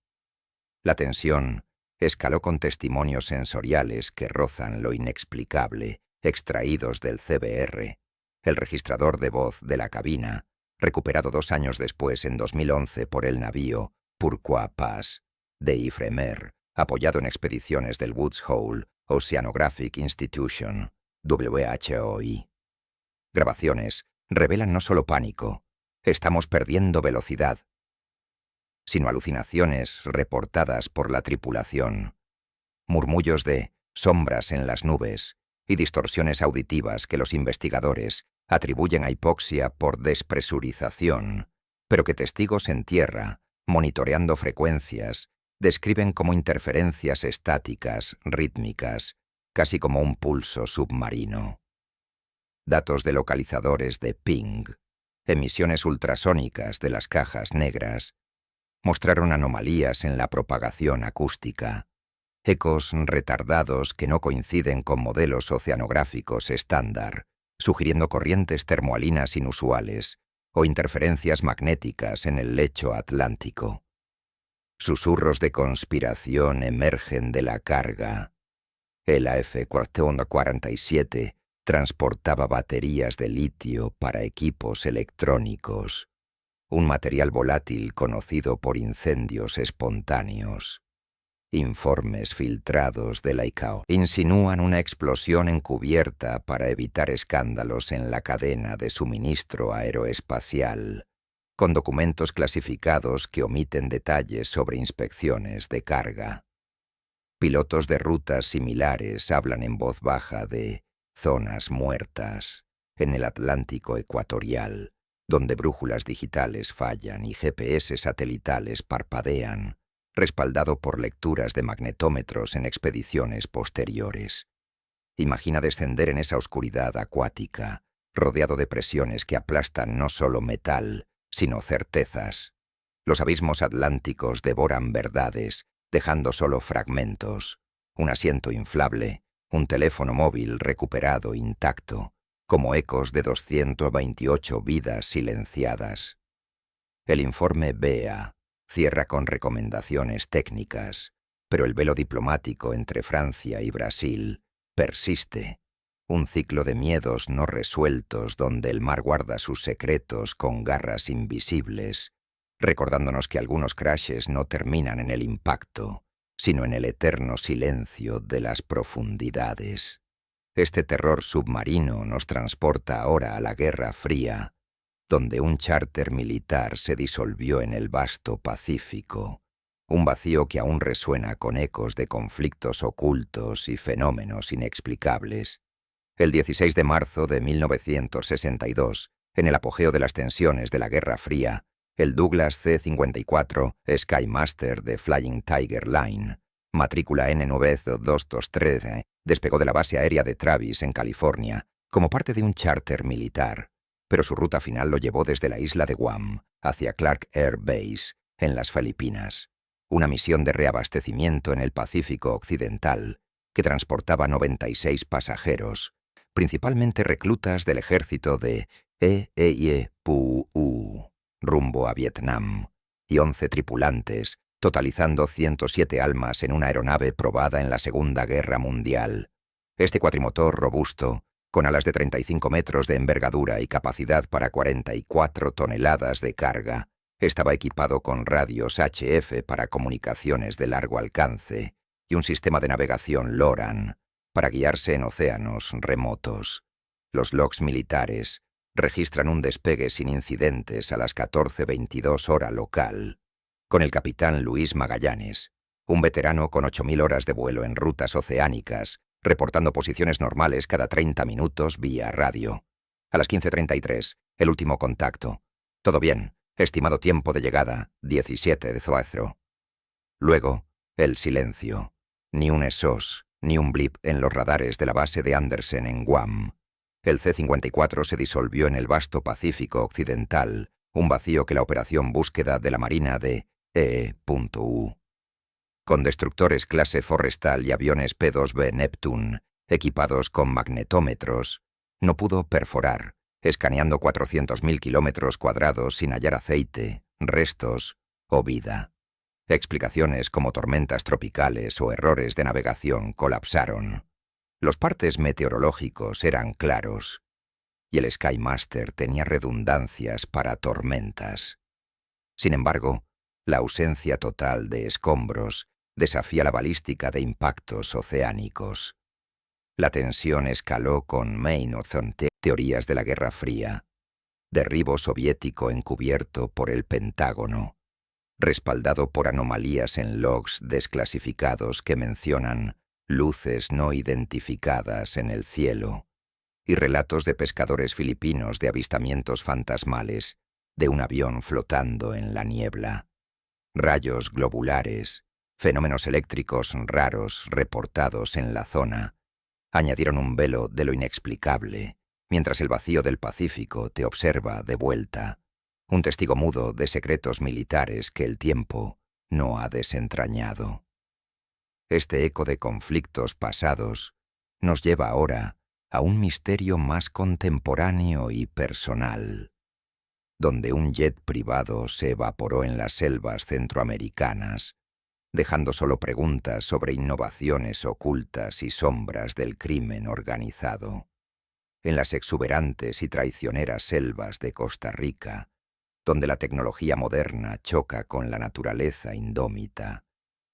La tensión escaló con testimonios sensoriales que rozan lo inexplicable, extraídos del CBR, el registrador de voz de la cabina, recuperado 2 años después en 2011 por el navío Pourquoi Pas de Ifremer, apoyado en expediciones del Woods Hole Oceanographic Institution, WHOI. Grabaciones revelan no solo pánico, estamos perdiendo velocidad, sino alucinaciones reportadas por la tripulación, murmullos de sombras en las nubes y distorsiones auditivas que los investigadores atribuyen a hipoxia por despresurización, pero que testigos en tierra, monitoreando frecuencias, describen como interferencias estáticas, rítmicas, casi como un pulso submarino. Datos de localizadores de ping, emisiones ultrasónicas de las cajas negras, mostraron anomalías en la propagación acústica, ecos retardados que no coinciden con modelos oceanográficos estándar, sugiriendo corrientes termoalinas inusuales o interferencias magnéticas en el lecho atlántico. Susurros de conspiración emergen de la carga. El AF-447 transportaba baterías de litio para equipos electrónicos, un material volátil conocido por incendios espontáneos. Informes filtrados de la ICAO insinúan una explosión encubierta para evitar escándalos en la cadena de suministro aeroespacial, con documentos clasificados que omiten detalles sobre inspecciones de carga. Pilotos de rutas similares hablan en voz baja de zonas muertas en el Atlántico ecuatorial, donde brújulas digitales fallan y GPS satelitales parpadean, respaldado por lecturas de magnetómetros en expediciones posteriores. Imagina descender en esa oscuridad acuática, rodeado de presiones que aplastan no solo metal, sino certezas. Los abismos atlánticos devoran verdades, dejando solo fragmentos, un asiento inflable, un teléfono móvil recuperado intacto, como ecos de 228 vidas silenciadas. El informe BEA cierra con recomendaciones técnicas, Pero el velo diplomático entre Francia y Brasil persiste. Un ciclo de miedos no resueltos donde el mar guarda sus secretos con garras invisibles, recordándonos que algunos crashes no terminan en el impacto, sino en el eterno silencio de las profundidades. Este terror submarino nos transporta ahora a la Guerra Fría, donde un chárter militar se disolvió en el vasto Pacífico, un vacío que aún resuena con ecos de conflictos ocultos y fenómenos inexplicables. El 16 de marzo de 1962, en el apogeo de las tensiones de la Guerra Fría, el Douglas C-54 Skymaster de Flying Tiger Line, matrícula NV-223, despegó de la base aérea de Travis, en California, como parte de un chárter militar, pero su ruta final lo llevó desde la isla de Guam hacia Clark Air Base, en las Filipinas, una misión de reabastecimiento en el Pacífico Occidental que transportaba 96 pasajeros, principalmente reclutas del ejército de EEIEPU, rumbo a Vietnam, y 11 tripulantes, totalizando 107 almas en una aeronave probada en la Segunda Guerra Mundial. Este cuatrimotor robusto, con alas de 35 metros de envergadura y capacidad para 44 toneladas de carga, estaba equipado con radios HF para comunicaciones de largo alcance y un sistema de navegación LORAN para guiarse en océanos remotos. Los logs militares registran un despegue sin incidentes a las 14:22 hora local, con el capitán Luis Magallanes, un veterano con 8.000 horas de vuelo en rutas oceánicas, reportando posiciones normales cada 30 minutos vía radio. A las 15:33, el último contacto. Todo bien, estimado tiempo de llegada, 17 de Zoazro. Luego, el silencio. Ni un SOS, ni un blip en los radares de la base de Andersen en Guam. El C-54 se disolvió en el vasto Pacífico Occidental, un vacío que la operación búsqueda de la Marina de E.U. Con destructores clase Forrestal y aviones P-2B Neptune, equipados con magnetómetros, no pudo perforar, escaneando 400.000 kilómetros cuadrados sin hallar aceite, restos o vida. Explicaciones como tormentas tropicales o errores de navegación colapsaron. Los partes meteorológicos eran claros, y el Skymaster tenía redundancias para tormentas. Sin embargo, la ausencia total de escombros desafía la balística de impactos oceánicos. La tensión escaló con Main Ocean teorías de la Guerra Fría, derribo soviético encubierto por el Pentágono, respaldado por anomalías en logs desclasificados que mencionan luces no identificadas en el cielo, y relatos de pescadores filipinos de avistamientos fantasmales de un avión flotando en la niebla. Rayos globulares, fenómenos eléctricos raros reportados en la zona, añadieron un velo de lo inexplicable, mientras el vacío del Pacífico te observa de vuelta, un testigo mudo de secretos militares que el tiempo no ha desentrañado. Este eco de conflictos pasados nos lleva ahora a un misterio más contemporáneo y personal, donde un jet privado se evaporó en las selvas centroamericanas, dejando solo preguntas sobre innovaciones ocultas y sombras del crimen organizado. En las exuberantes y traicioneras selvas de Costa Rica, donde la tecnología moderna choca con la naturaleza indómita,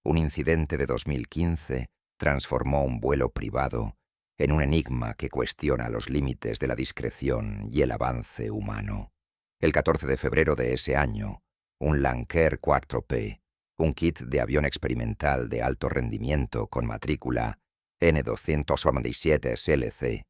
un incidente de 2015 transformó un vuelo privado en un enigma que cuestiona los límites de la discreción y el avance humano. El 14 de febrero de ese año, un Lancair 4P, un kit de avión experimental de alto rendimiento con matrícula N297 SLC,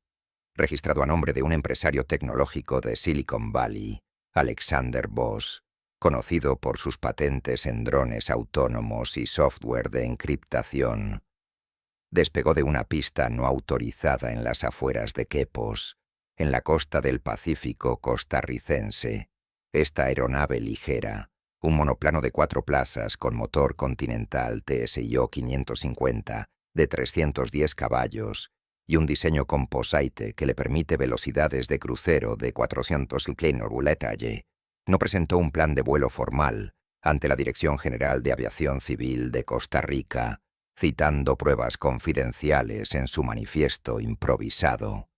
registrado a nombre de un empresario tecnológico de Silicon Valley, Alexander Voss, conocido por sus patentes en drones autónomos y software de encriptación, despegó de una pista no autorizada en las afueras de Quepos, en la costa del Pacífico costarricense. Esta aeronave ligera, un monoplano de 4 plazas con motor Continental TSIO 550 de 310 caballos y un diseño composite que le permite velocidades de crucero de 400 km/h, no presentó un plan de vuelo formal ante la Dirección General de Aviación Civil de Costa Rica citando pruebas confidenciales en su manifiesto improvisado.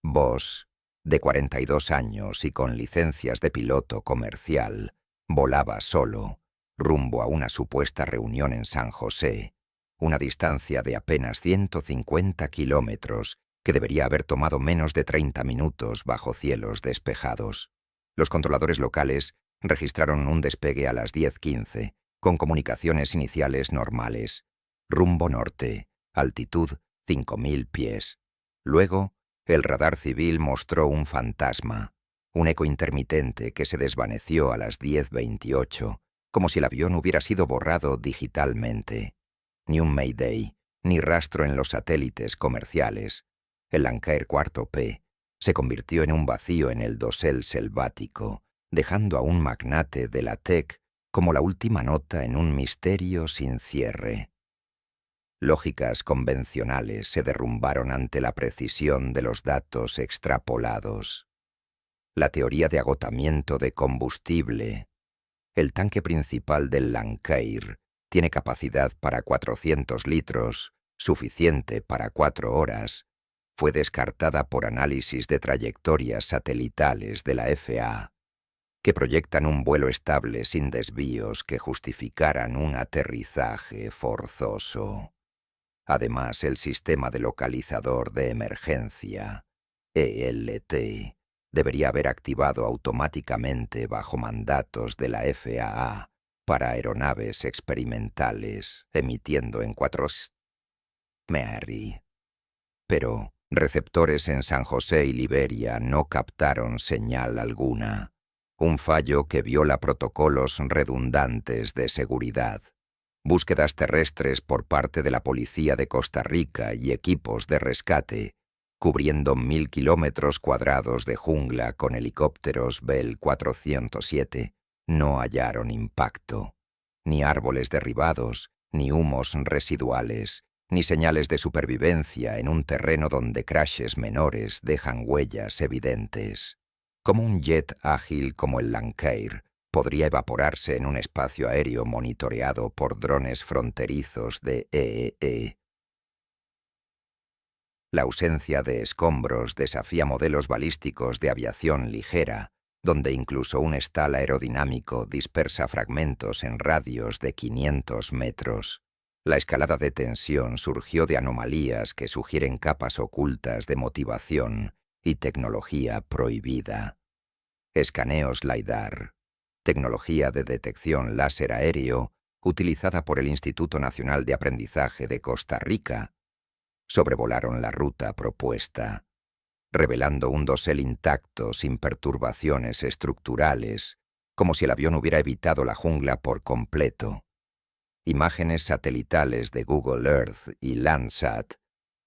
Voss, de 42 años y con licencias de piloto comercial, volaba solo, rumbo a una supuesta reunión en San José, una distancia de apenas 150 kilómetros que debería haber tomado menos de 30 minutos bajo cielos despejados. Los controladores locales registraron un despegue a las 10:15, con comunicaciones iniciales normales. Rumbo norte, altitud 5.000 pies. Luego, el radar civil mostró un fantasma, un eco intermitente que se desvaneció a las 10:28, como si el avión hubiera sido borrado digitalmente. Ni un Mayday, ni rastro en los satélites comerciales. El Lancair IV-P se convirtió en un vacío en el dosel selvático, dejando a un magnate de la TEC como la última nota en un misterio sin cierre. Lógicas convencionales se derrumbaron ante la precisión de los datos extrapolados. La teoría de agotamiento de combustible. El tanque principal del Lancair tiene capacidad para 400 litros, suficiente para 4 horas. Fue descartada por análisis de trayectorias satelitales de la FAA, que proyectan un vuelo estable sin desvíos que justificaran un aterrizaje forzoso. Además, el sistema de localizador de emergencia, ELT, debería haber activado automáticamente bajo mandatos de la FAA para aeronaves experimentales, emitiendo en 4 Mary. Pero receptores en San José y Liberia no captaron señal alguna, un fallo que viola protocolos redundantes de seguridad. Búsquedas terrestres por parte de la Policía de Costa Rica y equipos de rescate, cubriendo 1.000 kilómetros cuadrados de jungla con helicópteros Bell 407, no hallaron impacto. Ni árboles derribados, ni humos residuales, ni señales de supervivencia en un terreno donde crashes menores dejan huellas evidentes. Como un jet ágil como el Lancair podría evaporarse en un espacio aéreo monitoreado por drones fronterizos de EEE. La ausencia de escombros desafía modelos balísticos de aviación ligera, donde incluso un estal aerodinámico dispersa fragmentos en radios de 500 metros. La escalada de tensión surgió de anomalías que sugieren capas ocultas de motivación y tecnología prohibida. Escaneos LiDAR, tecnología de detección láser aéreo utilizada por el Instituto Nacional de Aprendizaje de Costa Rica, sobrevolaron la ruta propuesta, revelando un dosel intacto sin perturbaciones estructurales, como si el avión hubiera evitado la jungla por completo. Imágenes satelitales de Google Earth y Landsat,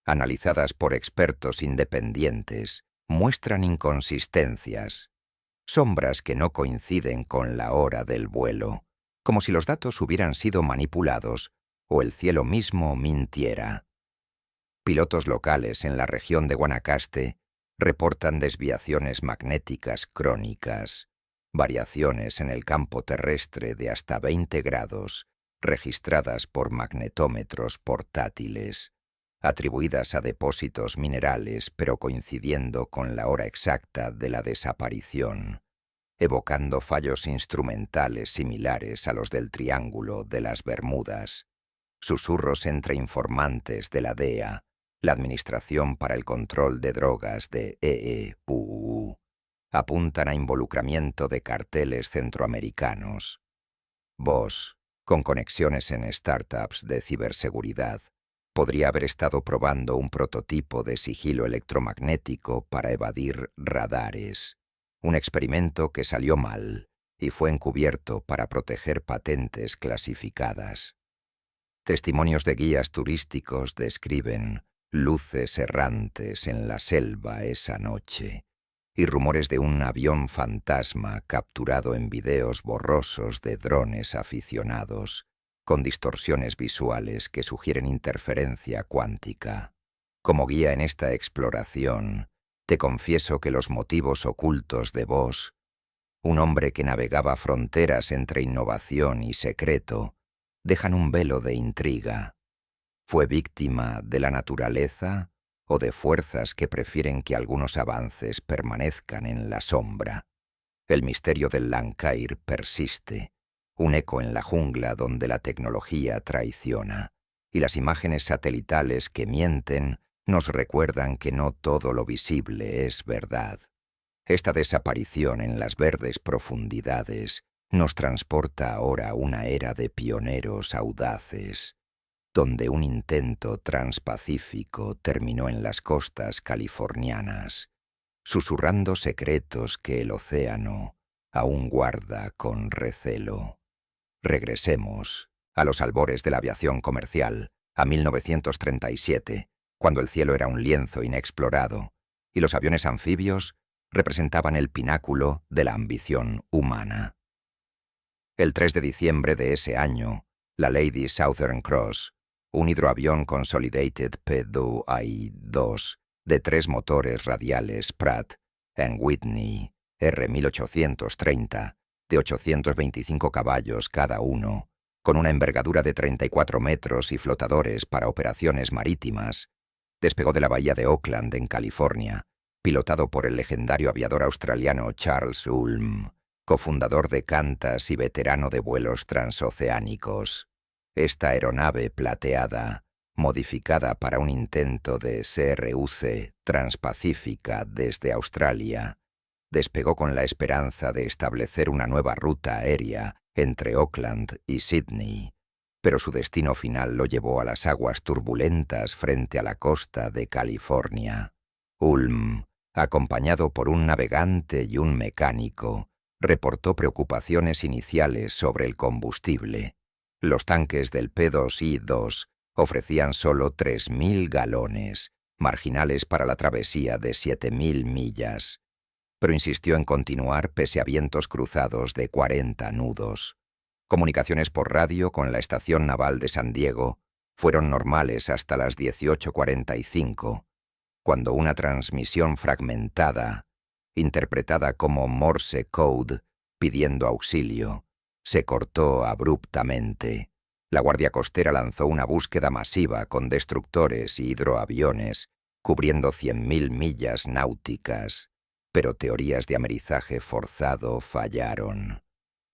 analizadas por expertos independientes, muestran inconsistencias, sombras que no coinciden con la hora del vuelo, como si los datos hubieran sido manipulados o el cielo mismo mintiera. Pilotos locales en la región de Guanacaste reportan desviaciones magnéticas crónicas, variaciones en el campo terrestre de hasta 20 grados, registradas por magnetómetros portátiles, atribuidas a depósitos minerales pero coincidiendo con la hora exacta de la desaparición, evocando fallos instrumentales similares a los del Triángulo de las Bermudas, susurros entre informantes de la DEA, la Administración para el Control de Drogas de EEPUU, apuntan a involucramiento de carteles centroamericanos. Voss, con conexiones en startups de ciberseguridad, podría haber estado probando un prototipo de sigilo electromagnético para evadir radares, un experimento que salió mal y fue encubierto para proteger patentes clasificadas. Testimonios de guías turísticos describen luces errantes en la selva esa noche y rumores de un avión fantasma capturado en videos borrosos de drones aficionados, con distorsiones visuales que sugieren interferencia cuántica. Como guía en esta exploración, te confieso que los motivos ocultos de Voss, un hombre que navegaba fronteras entre innovación y secreto, dejan un velo de intriga. ¿Fue víctima de la naturaleza o de fuerzas que prefieren que algunos avances permanezcan en la sombra? El misterio del Lancair persiste, un eco en la jungla donde la tecnología traiciona, y las imágenes satelitales que mienten nos recuerdan que no todo lo visible es verdad. Esta desaparición en las verdes profundidades nos transporta ahora a una era de pioneros audaces, donde un intento transpacífico terminó en las costas californianas, susurrando secretos que el océano aún guarda con recelo. Regresemos a los albores de la aviación comercial, a 1937, cuando el cielo era un lienzo inexplorado y los aviones anfibios representaban el pináculo de la ambición humana. El 3 de diciembre de ese año, la Lady Southern Cross, un hidroavión Consolidated P2I-2 de 3 motores radiales Pratt & Whitney R1830, de 825 caballos cada uno, con una envergadura de 34 metros y flotadores para operaciones marítimas, despegó de la bahía de Oakland, en California, pilotado por el legendario aviador australiano Charles Ulm, cofundador de Qantas y veterano de vuelos transoceánicos. Esta aeronave plateada, modificada para un intento de SRUC transpacífica desde Australia, despegó con la esperanza de establecer una nueva ruta aérea entre Auckland y Sydney, pero su destino final lo llevó a las aguas turbulentas frente a la costa de California. Ulm, acompañado por un navegante y un mecánico, reportó preocupaciones iniciales sobre el combustible. Los tanques del P2I-2 ofrecían solo 3.000 galones, marginales para la travesía de 7.000 millas, pero insistió en continuar pese a vientos cruzados de 40 nudos. Comunicaciones por radio con la Estación Naval de San Diego fueron normales hasta las 18:45, cuando una transmisión fragmentada, interpretada como Morse Code, pidiendo auxilio, se cortó abruptamente. La Guardia Costera lanzó una búsqueda masiva con destructores y hidroaviones, cubriendo 100.000 millas náuticas, pero teorías de amerizaje forzado fallaron.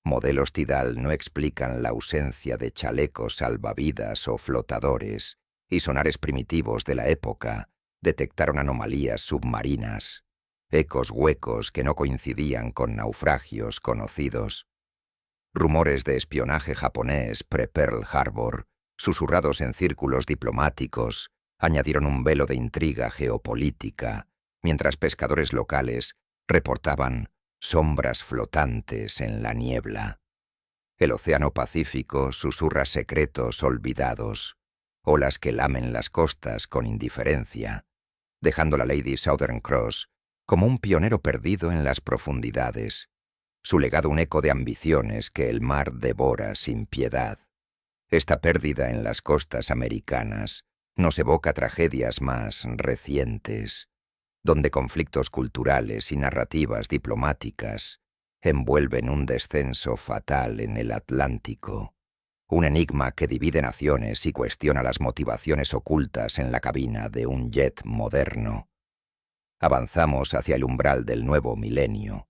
Modelos Tidal no explican la ausencia de chalecos salvavidas o flotadores, y sonares primitivos de la época detectaron anomalías submarinas, ecos huecos que no coincidían con naufragios conocidos. Rumores de espionaje japonés pre-Pearl Harbor, susurrados en círculos diplomáticos, añadieron un velo de intriga geopolítica, mientras pescadores locales reportaban sombras flotantes en la niebla. El Océano Pacífico susurra secretos olvidados, olas que lamen las costas con indiferencia, dejando la Lady Southern Cross como un pionero perdido en las profundidades, su legado un eco de ambiciones que el mar devora sin piedad. Esta pérdida en las costas americanas nos evoca tragedias más recientes, donde conflictos culturales y narrativas diplomáticas envuelven un descenso fatal en el Atlántico, un enigma que divide naciones y cuestiona las motivaciones ocultas en la cabina de un jet moderno. Avanzamos hacia el umbral del nuevo milenio,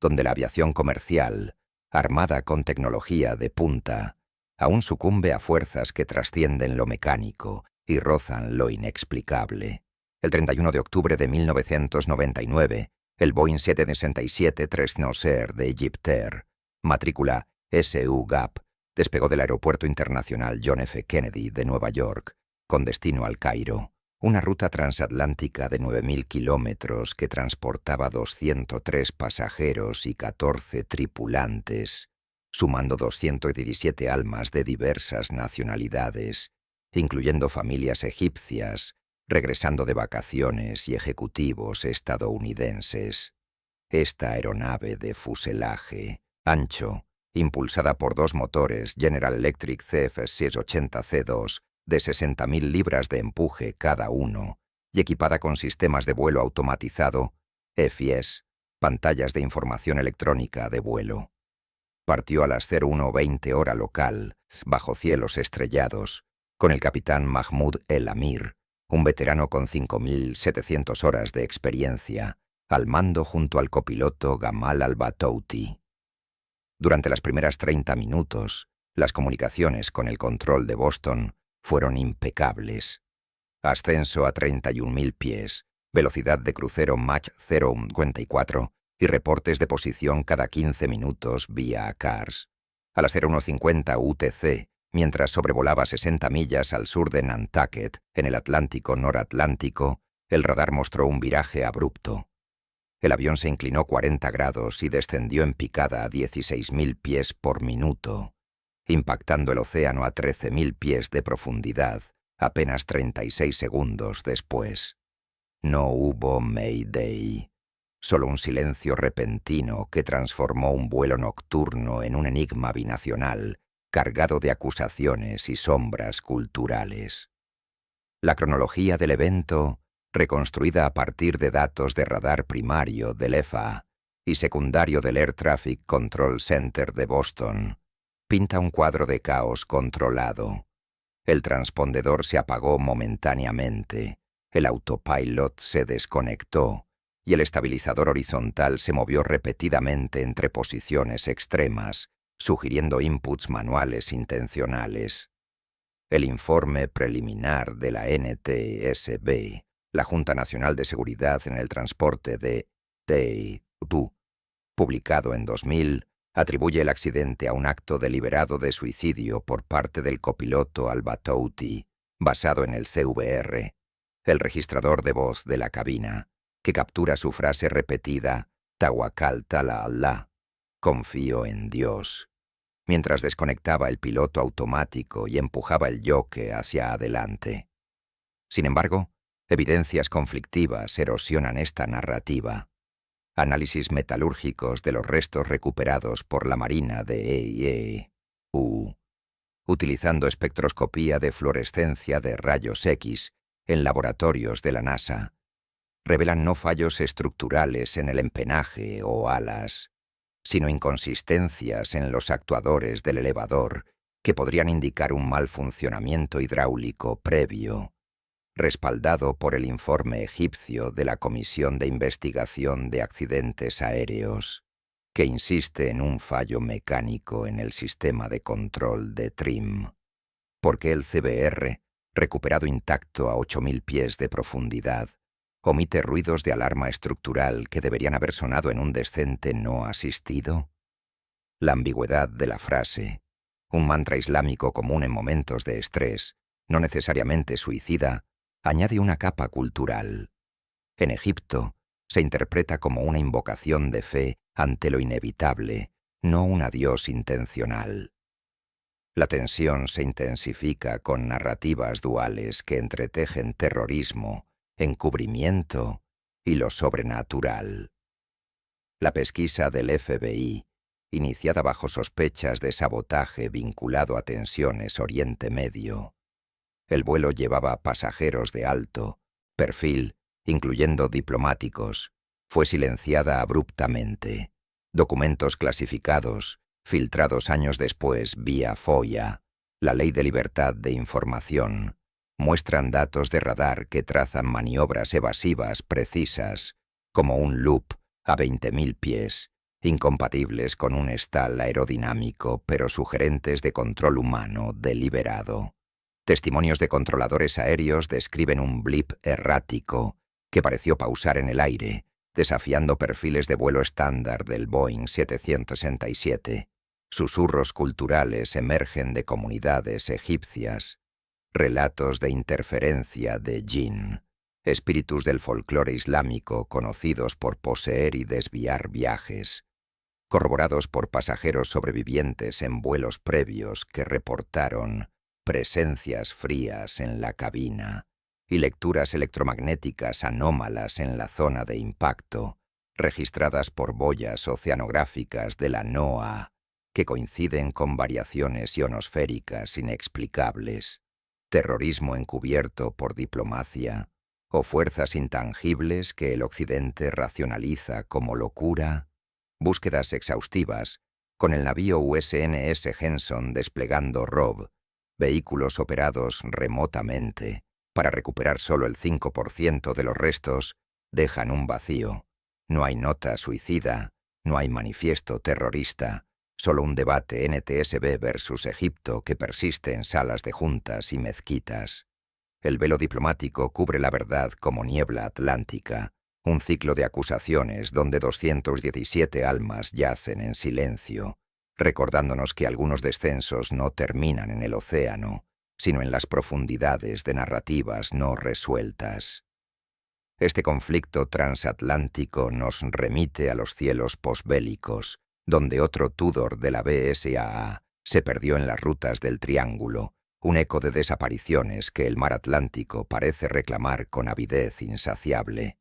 donde la aviación comercial, armada con tecnología de punta, aún sucumbe a fuerzas que trascienden lo mecánico y rozan lo inexplicable. El 31 de octubre de 1999, el Boeing 767-300 de Egyptair, matrícula SU-GAP, despegó del Aeropuerto Internacional John F. Kennedy de Nueva York, con destino al Cairo, una ruta transatlántica de 9.000 kilómetros que transportaba 203 pasajeros y 14 tripulantes, sumando 217 almas de diversas nacionalidades, incluyendo familias egipcias, regresando de vacaciones y ejecutivos estadounidenses. Esta aeronave de fuselaje ancho, impulsada por 2 motores General Electric CF680C2 de 60.000 libras de empuje cada uno y equipada con sistemas de vuelo automatizado, FIS, pantallas de información electrónica de vuelo. Partió a las 01:20 hora local, bajo cielos estrellados, con el capitán Mahmoud El Amir, un veterano con 5.700 horas de experiencia, al mando junto al copiloto Gamal Al-Batouti. Durante las primeras 30 minutos, las comunicaciones con el control de Boston fueron impecables. Ascenso a 31.000 pies, velocidad de crucero Mach 0,54 y reportes de posición cada 15 minutos vía CARS. A las 01:50 UTC, mientras sobrevolaba 60 millas al sur de Nantucket, en el Atlántico Noratlántico, el radar mostró un viraje abrupto. El avión se inclinó 40 grados y descendió en picada a 16.000 pies por minuto, impactando el océano a 13.000 pies de profundidad, apenas 36 segundos después. No hubo Mayday, solo un silencio repentino que transformó un vuelo nocturno en un enigma binacional, cargado de acusaciones y sombras culturales. La cronología del evento, reconstruida a partir de datos de radar primario del FAA y secundario del Air Traffic Control Center de Boston, pinta un cuadro de caos controlado. El transpondedor se apagó momentáneamente, el autopilot se desconectó y el estabilizador horizontal se movió repetidamente entre posiciones extremas, sugiriendo inputs manuales intencionales. El informe preliminar de la NTSB, la Junta Nacional de Seguridad en el Transporte de TU, publicado en 2000, atribuye el accidente a un acto deliberado de suicidio por parte del copiloto Al-Batouti, basado en el CVR, el registrador de voz de la cabina, que captura su frase repetida, Tawakkal ala Allah, confío en Dios, mientras desconectaba el piloto automático y empujaba el yoke hacia adelante. Sin embargo, evidencias conflictivas erosionan esta narrativa. Análisis metalúrgicos de los restos recuperados por la Marina de EIEU, utilizando espectroscopía de fluorescencia de rayos X en laboratorios de la NASA, revelan no fallos estructurales en el empenaje o alas, sino inconsistencias en los actuadores del elevador que podrían indicar un mal funcionamiento hidráulico previo, respaldado por el informe egipcio de la Comisión de Investigación de Accidentes Aéreos, que insiste en un fallo mecánico en el sistema de control de TRIM, porque el CBR, recuperado intacto a 8.000 pies de profundidad, omite ruidos de alarma estructural que deberían haber sonado en un descente no asistido. La ambigüedad de la frase, un mantra islámico común en momentos de estrés, no necesariamente suicida, añade una capa cultural. En Egipto, se interpreta como una invocación de fe ante lo inevitable, no un adiós intencional. La tensión se intensifica con narrativas duales que entretejen terrorismo, encubrimiento y lo sobrenatural. La pesquisa del FBI, iniciada bajo sospechas de sabotaje vinculado a tensiones Oriente Medio. El vuelo llevaba pasajeros de alto perfil, incluyendo diplomáticos. Fue silenciada abruptamente. Documentos clasificados, filtrados años después vía FOIA, la Ley de Libertad de Información, muestran datos de radar que trazan maniobras evasivas precisas, como un loop a 20.000 pies, incompatibles con un stall aerodinámico pero sugerentes de control humano deliberado. Testimonios de controladores aéreos describen un blip errático que pareció pausar en el aire, desafiando perfiles de vuelo estándar del Boeing 767. Susurros culturales emergen de comunidades egipcias. Relatos de interferencia de jinn, espíritus del folclore islámico conocidos por poseer y desviar viajes, corroborados por pasajeros sobrevivientes en vuelos previos que reportaron presencias frías en la cabina y lecturas electromagnéticas anómalas en la zona de impacto, registradas por boyas oceanográficas de la NOAA, que coinciden con variaciones ionosféricas inexplicables, terrorismo encubierto por diplomacia o fuerzas intangibles que el Occidente racionaliza como locura, búsquedas exhaustivas, con el navío USNS Henson desplegando ROV, vehículos operados remotamente para recuperar solo el 5% de los restos, dejan un vacío. No hay nota suicida, no hay manifiesto terrorista, solo un debate NTSB versus Egipto que persiste en salas de juntas y mezquitas. El velo diplomático cubre la verdad como niebla atlántica, un ciclo de acusaciones donde 217 almas yacen en silencio, recordándonos que algunos descensos no terminan en el océano, sino en las profundidades de narrativas no resueltas. Este conflicto transatlántico nos remite a los cielos posbélicos, donde otro Tudor de la BSAA se perdió en las rutas del Triángulo, un eco de desapariciones que el mar Atlántico parece reclamar con avidez insaciable.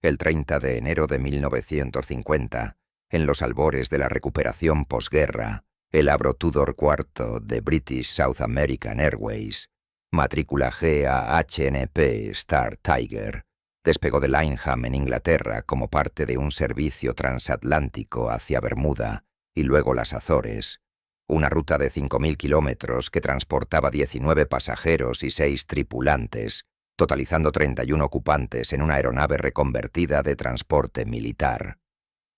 El 30 de enero de 1950, en los albores de la recuperación posguerra, el Avro Tudor IV de British South American Airways, matrícula GAHNP Star Tiger, despegó de Lyneham en Inglaterra como parte de un servicio transatlántico hacia Bermuda y luego las Azores, una ruta de 5.000 kilómetros que transportaba 19 pasajeros y 6 tripulantes, totalizando 31 ocupantes en una aeronave reconvertida de transporte militar.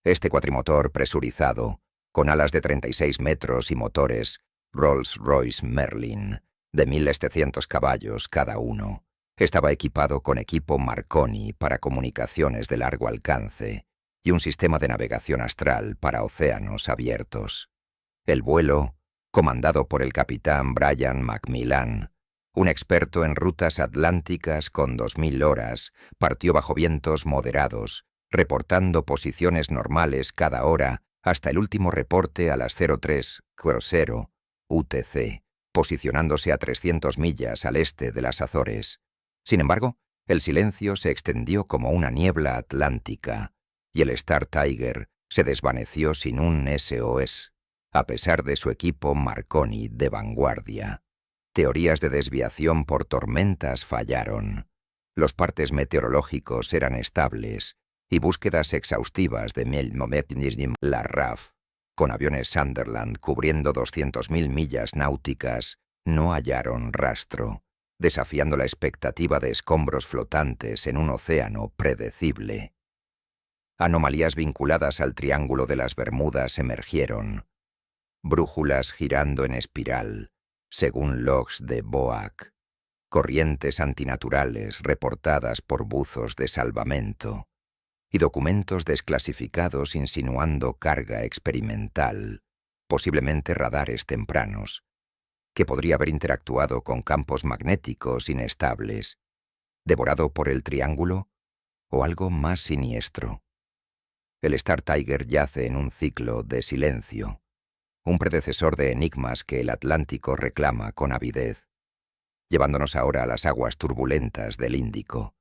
Este cuatrimotor presurizado, con alas de 36 metros y motores Rolls-Royce Merlin, de 1.700 caballos cada uno, estaba equipado con equipo Marconi para comunicaciones de largo alcance y un sistema de navegación astral para océanos abiertos. El vuelo, comandado por el capitán Brian Macmillan, un experto en rutas atlánticas con 2.000 horas, partió bajo vientos moderados, reportando posiciones normales cada hora hasta el último reporte a las 03:00 UTC, posicionándose a 300 millas al este de las Azores. Sin embargo, el silencio se extendió como una niebla atlántica, y el Star Tiger se desvaneció sin un SOS, a pesar de su equipo Marconi de vanguardia. Teorías de desviación por tormentas fallaron. Los partes meteorológicos eran estables y búsquedas exhaustivas de la RAF, con aviones Sunderland cubriendo 200.000 millas náuticas, no hallaron rastro, desafiando la expectativa de escombros flotantes en un océano predecible. Anomalías vinculadas al Triángulo de las Bermudas emergieron. Brújulas girando en espiral, según logs de BOAC, corrientes antinaturales reportadas por buzos de salvamento y documentos desclasificados insinuando carga experimental, posiblemente radares tempranos, que podría haber interactuado con campos magnéticos inestables, devorado por el Triángulo o algo más siniestro. El Star Tiger yace en un ciclo de silencio, un predecesor de enigmas que el Atlántico reclama con avidez, llevándonos ahora a las aguas turbulentas del Índico,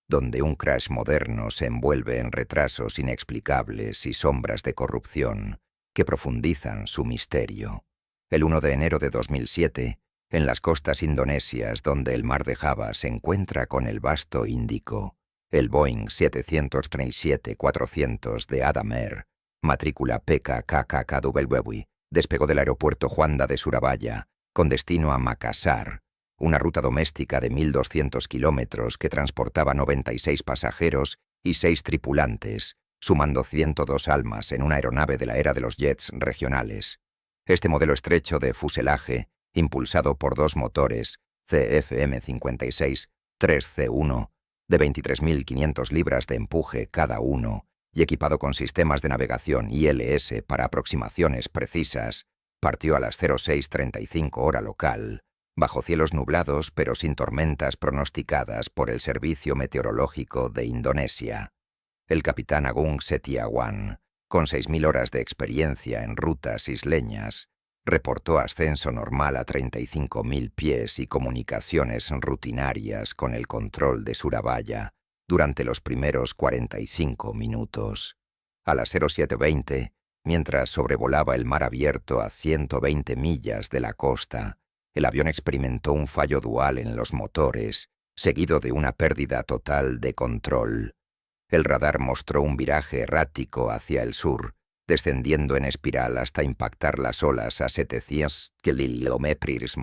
donde un crash moderno se envuelve en retrasos inexplicables y sombras de corrupción que profundizan su misterio. El 1 de enero de 2007, en las costas indonesias donde el mar de Java se encuentra con el vasto Índico, el Boeing 737-400 de Adam Air, matrícula PKKKW, despegó del aeropuerto Juanda de Surabaya, con destino a Makassar, una ruta doméstica de 1.200 kilómetros que transportaba 96 pasajeros y 6 tripulantes, sumando 102 almas en una aeronave de la era de los jets regionales. Este modelo estrecho de fuselaje, impulsado por dos motores CFM56-3C1, de 23.500 libras de empuje cada uno, y equipado con sistemas de navegación ILS para aproximaciones precisas, partió a las 06:35 hora local, bajo cielos nublados pero sin tormentas pronosticadas por el Servicio Meteorológico de Indonesia. El capitán Agung Setiawan, con 6.000 horas de experiencia en rutas isleñas, reportó ascenso normal a 35.000 pies y comunicaciones rutinarias con el control de Surabaya durante los primeros 45 minutos. A las 07:20, mientras sobrevolaba el mar abierto a 120 millas de la costa, el avión experimentó un fallo dual en los motores, seguido de una pérdida total de control. El radar mostró un viraje errático hacia el sur, descendiendo en espiral hasta impactar las olas a 700 kilómetros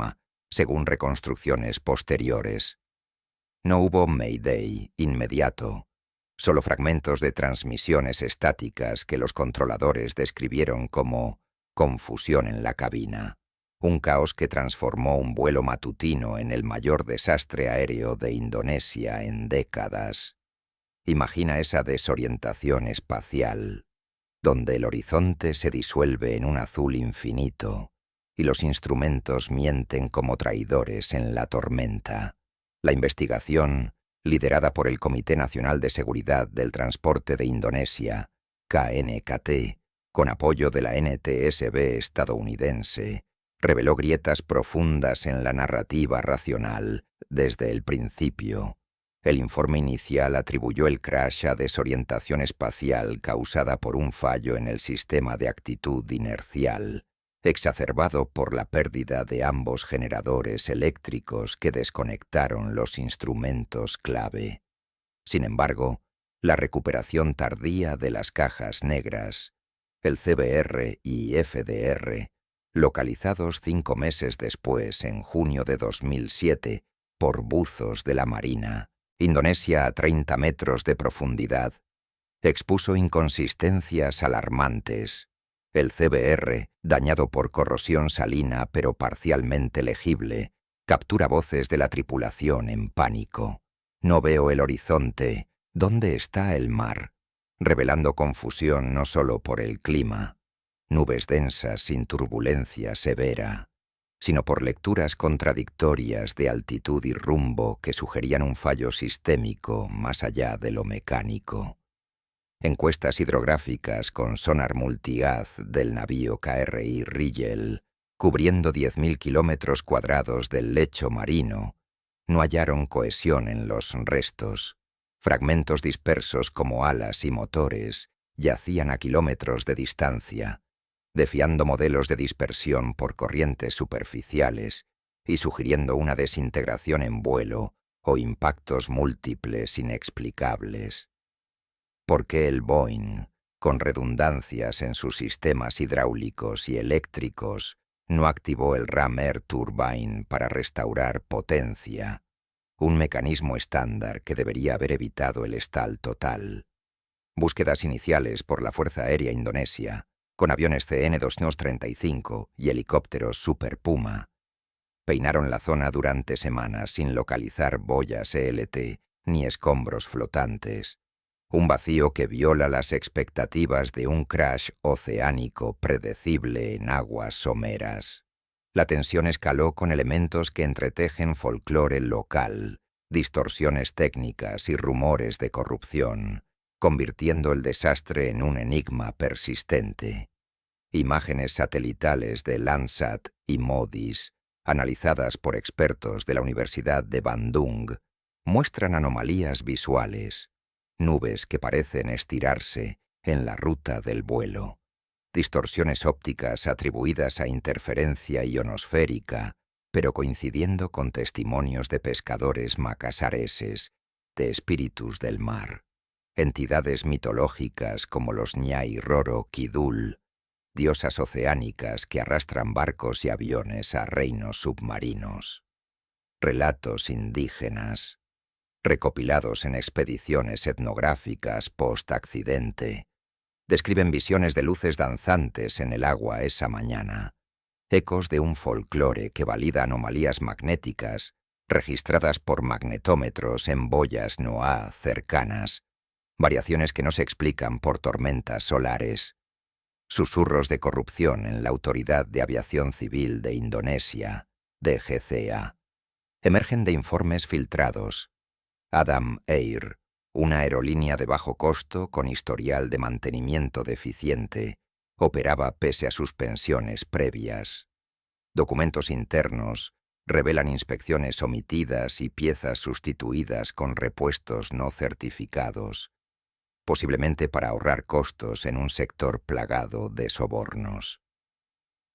según reconstrucciones posteriores. No hubo Mayday inmediato, solo fragmentos de transmisiones estáticas que los controladores describieron como confusión en la cabina, un caos que transformó un vuelo matutino en el mayor desastre aéreo de Indonesia en décadas. Imagina esa desorientación espacial, donde el horizonte se disuelve en un azul infinito y los instrumentos mienten como traidores en la tormenta. La investigación, liderada por el Comité Nacional de Seguridad del Transporte de Indonesia, KNKT, con apoyo de la NTSB estadounidense, reveló grietas profundas en la narrativa racional desde el principio. El informe inicial atribuyó el crash a desorientación espacial causada por un fallo en el sistema de actitud inercial, exacerbado por la pérdida de ambos generadores eléctricos que desconectaron los instrumentos clave. Sin embargo, la recuperación tardía de las cajas negras, el CBR y FDR, localizados 5 meses después, en junio de 2007, por buzos de la Marina, Indonesia a 30 metros de profundidad, expuso inconsistencias alarmantes. El CBR, dañado por corrosión salina pero parcialmente legible, captura voces de la tripulación en pánico. No veo el horizonte. ¿Dónde está el mar? Revelando confusión no solo por el clima, nubes densas sin turbulencia severa, sino por lecturas contradictorias de altitud y rumbo que sugerían un fallo sistémico más allá de lo mecánico. Encuestas hidrográficas con sonar multihaz del navío KRI Rigel, cubriendo 10.000 kilómetros cuadrados del lecho marino, no hallaron cohesión en los restos. Fragmentos dispersos como alas y motores yacían a kilómetros de distancia, defiando modelos de dispersión por corrientes superficiales y sugiriendo una desintegración en vuelo o impactos múltiples inexplicables. ¿Por qué el Boeing, con redundancias en sus sistemas hidráulicos y eléctricos, no activó el Ram Air Turbine para restaurar potencia, un mecanismo estándar que debería haber evitado el stall total? Búsquedas iniciales por la Fuerza Aérea Indonesia, con aviones CN-235 y helicópteros Super Puma, peinaron la zona durante semanas sin localizar boyas ELT ni escombros flotantes, un vacío que viola las expectativas de un crash oceánico predecible en aguas someras. La tensión escaló con elementos que entretejen folclore local, distorsiones técnicas y rumores de corrupción, convirtiendo el desastre en un enigma persistente. Imágenes satelitales de Landsat y MODIS, analizadas por expertos de la Universidad de Bandung, muestran anomalías visuales, nubes que parecen estirarse en la ruta del vuelo, distorsiones ópticas atribuidas a interferencia ionosférica, pero coincidiendo con testimonios de pescadores macasareses, de espíritus del mar, entidades mitológicas como los Ñai Roro Kidul, diosas oceánicas que arrastran barcos y aviones a reinos submarinos. Relatos indígenas, recopilados en expediciones etnográficas post-accidente, describen visiones de luces danzantes en el agua esa mañana, ecos de un folclore que valida anomalías magnéticas registradas por magnetómetros en boyas NOAA cercanas, variaciones que no se explican por tormentas solares, susurros de corrupción en la Autoridad de Aviación Civil de Indonesia, DGCA. Emergen de informes filtrados. Adam Air, una aerolínea de bajo costo con historial de mantenimiento deficiente, operaba pese a suspensiones previas. Documentos internos revelan inspecciones omitidas y piezas sustituidas con repuestos no certificados, posiblemente para ahorrar costos en un sector plagado de sobornos.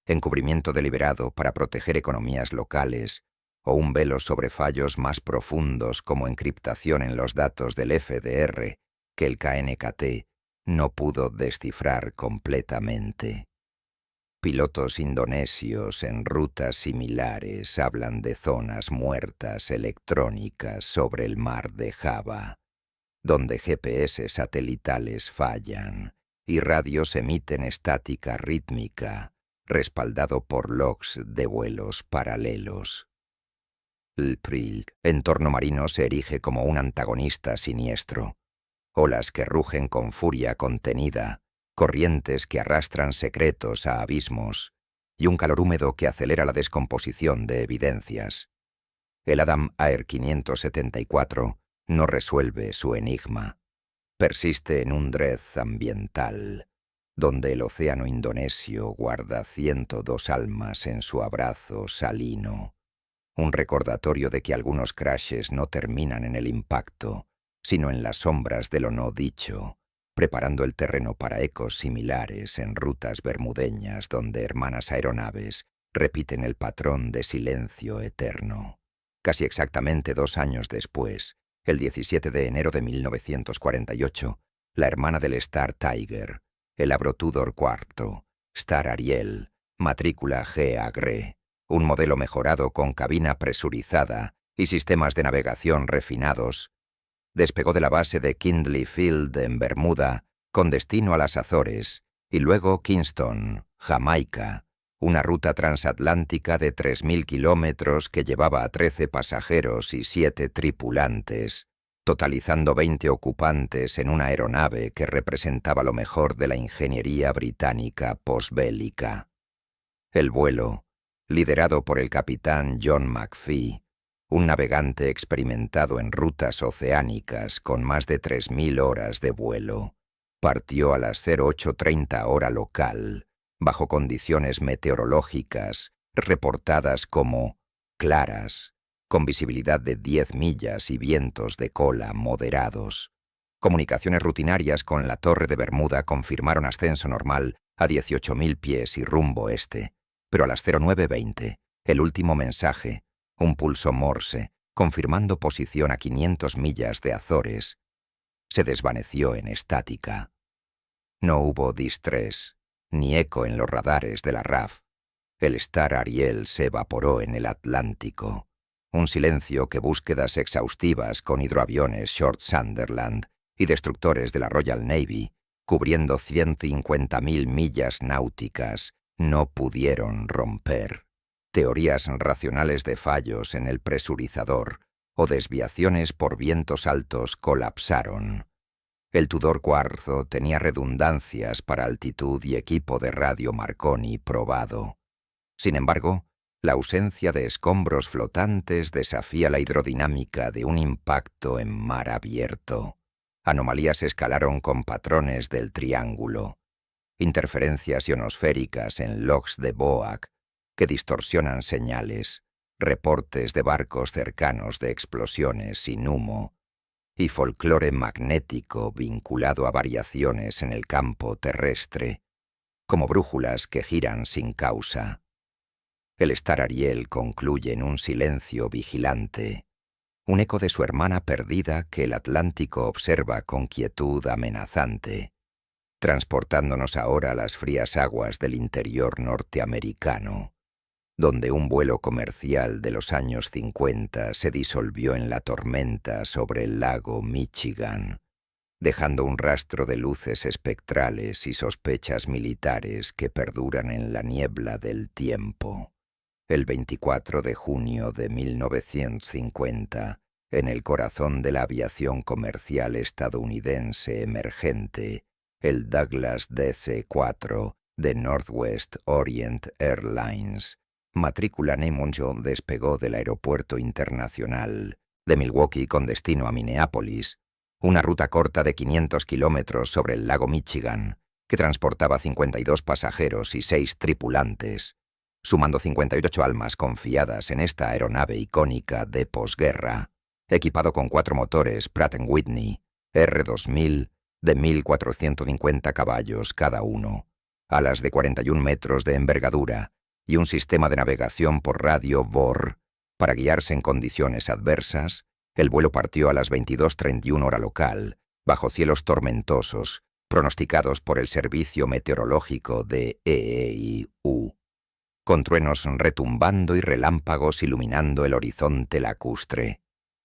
Encubrimiento deliberado para proteger economías locales, o un velo sobre fallos más profundos como encriptación en los datos del FDR que el KNKT no pudo descifrar completamente. Pilotos indonesios en rutas similares hablan de zonas muertas electrónicas sobre el mar de Java, donde GPS satelitales fallan y radios emiten estática rítmica, respaldado por logs de vuelos paralelos. El entorno marino se erige como un antagonista siniestro. Olas que rugen con furia contenida, corrientes que arrastran secretos a abismos y un calor húmedo que acelera la descomposición de evidencias. El Adam Air 574 no resuelve su enigma. Persiste en un Dredge ambiental, donde el océano indonesio guarda 102 almas en su abrazo salino. Un recordatorio de que algunos crashes no terminan en el impacto, sino en las sombras de lo no dicho, preparando el terreno para ecos similares en rutas bermudeñas donde hermanas aeronaves repiten el patrón de silencio eterno. Casi exactamente 2 años después, el 17 de enero de 1948, la hermana del Star Tiger, el Avro Tudor IV, Star Ariel, matrícula G-Agre, un modelo mejorado con cabina presurizada y sistemas de navegación refinados, despegó de la base de Kindley Field en Bermuda con destino a las Azores y luego Kingston, Jamaica, una ruta transatlántica de 3.000 kilómetros que llevaba a 13 pasajeros y 7 tripulantes, totalizando 20 ocupantes en una aeronave que representaba lo mejor de la ingeniería británica posbélica. El vuelo, liderado por el capitán John McPhee, un navegante experimentado en rutas oceánicas con más de 3.000 horas de vuelo, partió a las 08:30 hora local, bajo condiciones meteorológicas reportadas como claras, con visibilidad de 10 millas y vientos de cola moderados. Comunicaciones rutinarias con la Torre de Bermuda confirmaron ascenso normal a 18.000 pies y rumbo este, pero a las 09:20, el último mensaje, un pulso Morse, confirmando posición a 500 millas de Azores, se desvaneció en estática. No hubo distress, ni eco en los radares de la RAF. El Star Ariel se evaporó en el Atlántico. Un silencio que búsquedas exhaustivas con hidroaviones Short Sunderland y destructores de la Royal Navy, cubriendo 150.000 millas náuticas, no pudieron romper. Teorías racionales de fallos en el presurizador o desviaciones por vientos altos colapsaron. El Tudor IV tenía redundancias para altitud y equipo de radio Marconi probado. Sin embargo, la ausencia de escombros flotantes desafía la hidrodinámica de un impacto en mar abierto. Anomalías escalaron con patrones del triángulo. Interferencias ionosféricas en logs de BOAC que distorsionan señales, reportes de barcos cercanos de explosiones sin humo y folclore magnético vinculado a variaciones en el campo terrestre, como brújulas que giran sin causa. El Star Ariel concluye en un silencio vigilante, un eco de su hermana perdida que el Atlántico observa con quietud amenazante, transportándonos ahora a las frías aguas del interior norteamericano, donde un vuelo comercial de los años 50 se disolvió en la tormenta sobre el lago Michigan, dejando un rastro de luces espectrales y sospechas militares que perduran en la niebla del tiempo. El 24 de junio de 1950, en el corazón de la aviación comercial estadounidense emergente, el Douglas DC-4 de Northwest Orient Airlines, matrícula Nemunjo, despegó del Aeropuerto Internacional de Milwaukee con destino a Minneapolis, una ruta corta de 500 kilómetros sobre el lago Michigan, que transportaba 52 pasajeros y 6 tripulantes, sumando 58 almas confiadas en esta aeronave icónica de posguerra, equipado con 4 motores Pratt & Whitney R2000 de 1.450 caballos cada uno, alas de 41 metros de envergadura y un sistema de navegación por radio VOR. Para guiarse en condiciones adversas, el vuelo partió a las 22:31 hora local, bajo cielos tormentosos pronosticados por el Servicio Meteorológico de EEIU, con truenos retumbando y relámpagos iluminando el horizonte lacustre.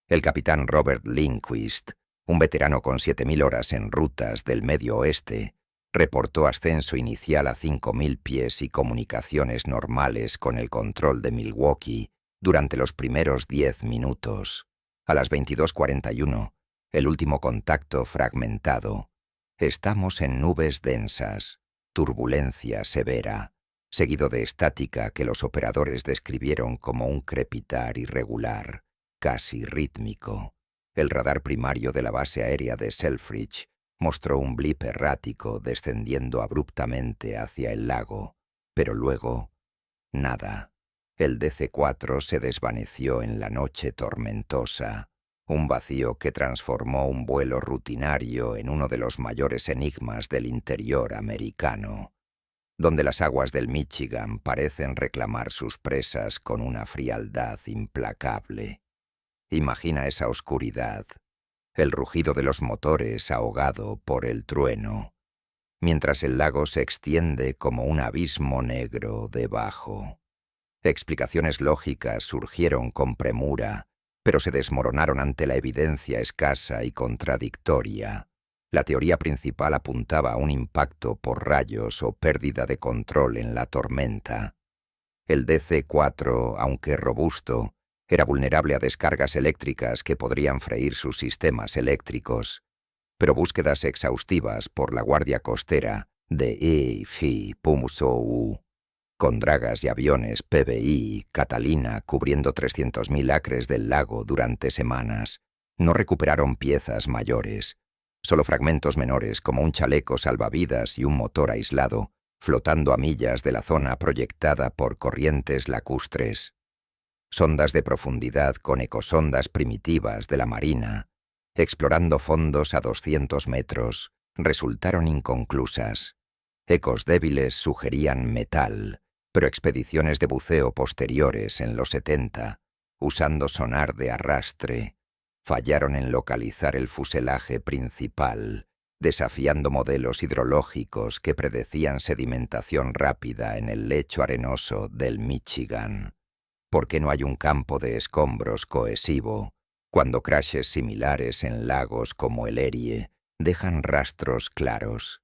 El capitán Robert Lindquist, un veterano con 7.000 horas en rutas del Medio Oeste, reportó ascenso inicial a 5.000 pies y comunicaciones normales con el control de Milwaukee durante los primeros 10 minutos. A las 22:41, el último contacto fragmentado. Estamos en nubes densas, turbulencia severa, seguido de estática que los operadores describieron como un crepitar irregular, casi rítmico. El radar primario de la base aérea de Selfridge mostró un blip errático descendiendo abruptamente hacia el lago, pero luego, nada. El DC-4 se desvaneció en la noche tormentosa, un vacío que transformó un vuelo rutinario en uno de los mayores enigmas del interior americano, donde las aguas del Michigan parecen reclamar sus presas con una frialdad implacable. Imagina esa oscuridad, el rugido de los motores ahogado por el trueno, mientras el lago se extiende como un abismo negro debajo. Explicaciones lógicas surgieron con premura, pero se desmoronaron ante la evidencia escasa y contradictoria. La teoría principal apuntaba a un impacto por rayos o pérdida de control en la tormenta. El DC-4, aunque robusto, era vulnerable a descargas eléctricas que podrían freír sus sistemas eléctricos, pero búsquedas exhaustivas por la Guardia Costera de EFI-PUMSOU, con dragas y aviones PBI Catalina cubriendo 300.000 acres del lago durante semanas, no recuperaron piezas mayores, solo fragmentos menores como un chaleco salvavidas y un motor aislado, flotando a millas de la zona proyectada por corrientes lacustres. Sondas de profundidad con ecosondas primitivas de la Marina, explorando fondos a 200 metros, resultaron inconclusas. Ecos débiles sugerían metal, pero expediciones de buceo posteriores en los 70, usando sonar de arrastre, fallaron en localizar el fuselaje principal, desafiando modelos hidrológicos que predecían sedimentación rápida en el lecho arenoso del Michigan. ¿Por qué no hay un campo de escombros cohesivo cuando crashes similares en lagos como el Erie dejan rastros claros?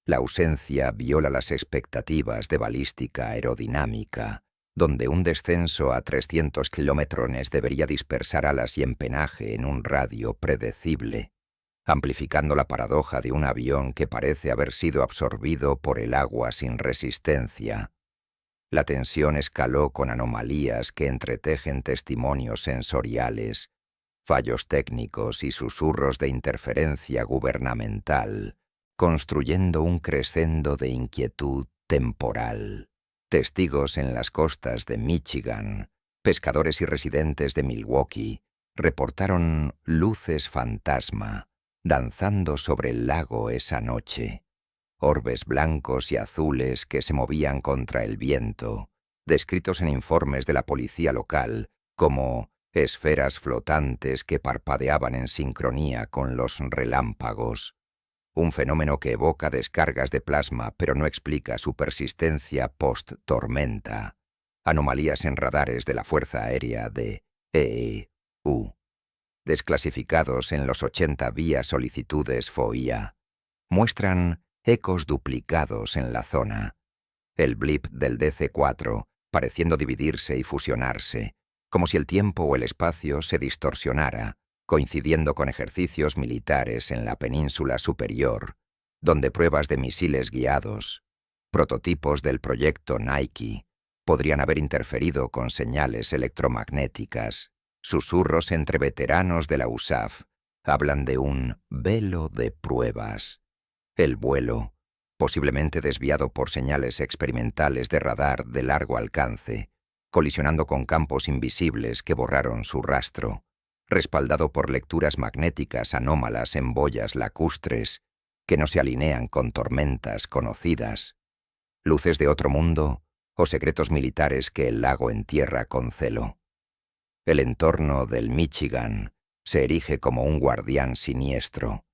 La ausencia viola las expectativas de balística aerodinámica, donde un descenso a 300 kilómetros debería dispersar alas y empenaje en un radio predecible, amplificando la paradoja de un avión que parece haber sido absorbido por el agua sin resistencia. La tensión escaló con anomalías que entretejen testimonios sensoriales, fallos técnicos y susurros de interferencia gubernamental, construyendo un crescendo de inquietud temporal. Testigos en las costas de Michigan, pescadores y residentes de Milwaukee, reportaron luces fantasma danzando sobre el lago esa noche. Orbes blancos y azules que se movían contra el viento, descritos en informes de la policía local como esferas flotantes que parpadeaban en sincronía con los relámpagos, un fenómeno que evoca descargas de plasma pero no explica su persistencia post-tormenta, anomalías en radares de la Fuerza Aérea de EEU, desclasificados en los 80 vía solicitudes FOIA, muestran ecos duplicados en la zona. El blip del DC-4 pareciendo dividirse y fusionarse, como si el tiempo o el espacio se distorsionara, coincidiendo con ejercicios militares en la península superior, donde pruebas de misiles guiados, prototipos del proyecto Nike, podrían haber interferido con señales electromagnéticas. Susurros entre veteranos de la USAF hablan de un velo de pruebas. El vuelo, posiblemente desviado por señales experimentales de radar de largo alcance, colisionando con campos invisibles que borraron su rastro, respaldado por lecturas magnéticas anómalas en boyas lacustres que no se alinean con tormentas conocidas, luces de otro mundo o secretos militares que el lago entierra con celo. El entorno del Michigan se erige como un guardián siniestro,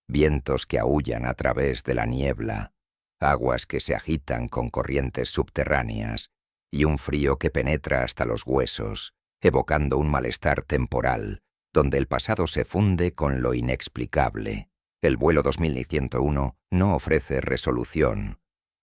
vientos que aúllan a través de la niebla, aguas que se agitan con corrientes subterráneas y un frío que penetra hasta los huesos, evocando un malestar temporal, donde el pasado se funde con lo inexplicable. El vuelo 2101 no ofrece resolución.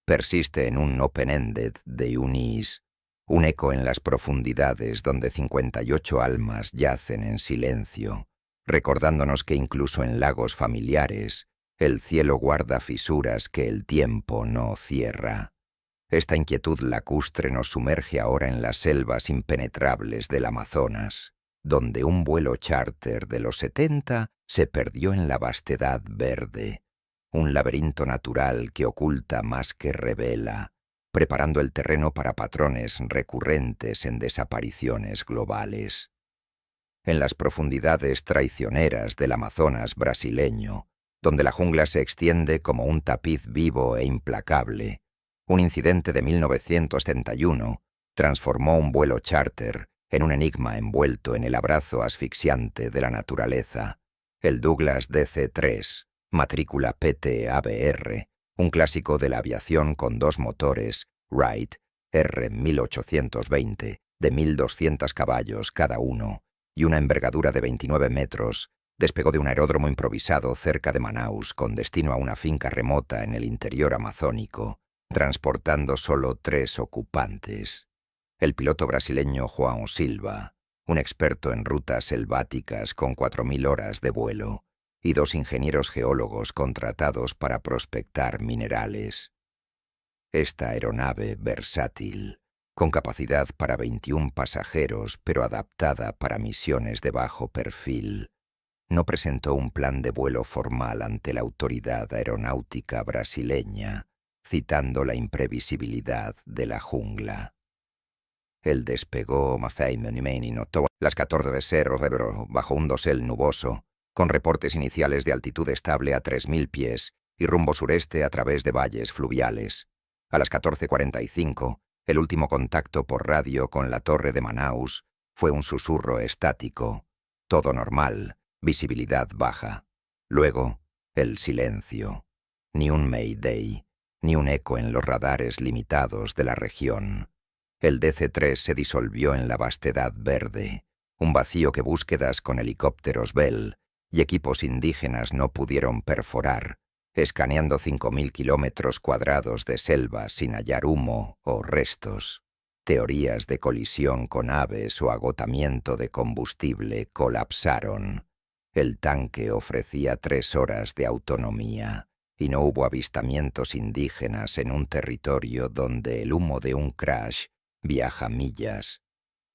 Persiste en un open-ended de unis, un eco en las profundidades donde 58 almas yacen en silencio, recordándonos que incluso en lagos familiares, el cielo guarda fisuras que el tiempo no cierra. Esta inquietud lacustre nos sumerge ahora en las selvas impenetrables del Amazonas, donde un vuelo charter de los 70 se perdió en la vastedad verde, un laberinto natural que oculta más que revela, preparando el terreno para patrones recurrentes en desapariciones globales. En las profundidades traicioneras del Amazonas brasileño, donde la jungla se extiende como un tapiz vivo e implacable, un incidente de 1971 transformó un vuelo charter en un enigma envuelto en el abrazo asfixiante de la naturaleza. El Douglas DC-3, matrícula PTABR, un clásico de la aviación con 2 motores Wright R1820 de 1200 caballos cada uno y una envergadura de 29 metros, despegó de un aeródromo improvisado cerca de Manaus con destino a una finca remota en el interior amazónico, transportando solo 3 ocupantes. El piloto brasileño João Silva, un experto en rutas selváticas con 4000 horas de vuelo, y 2 ingenieros geólogos contratados para prospectar minerales. Esta aeronave versátil, con capacidad para 21 pasajeros pero adaptada para misiones de bajo perfil, no presentó un plan de vuelo formal ante la autoridad aeronáutica brasileña, citando la imprevisibilidad de la jungla. El despegó las 14:00 bajo un dosel nuboso, con reportes iniciales de altitud estable a 3000 pies y rumbo sureste a través de valles fluviales. A las 14:45, el último contacto por radio con la torre de Manaus fue un susurro estático. Todo normal, visibilidad baja. Luego, el silencio. Ni un Mayday, ni un eco en los radares limitados de la región. El DC-3 se disolvió en la vastedad verde, un vacío que búsquedas con helicópteros Bell y equipos indígenas no pudieron perforar, escaneando 5000 kilómetros cuadrados de selva sin hallar humo o restos. Teorías de colisión con aves o agotamiento de combustible colapsaron. El tanque ofrecía 3 horas de autonomía y no hubo avistamientos indígenas en un territorio donde el humo de un crash viaja millas.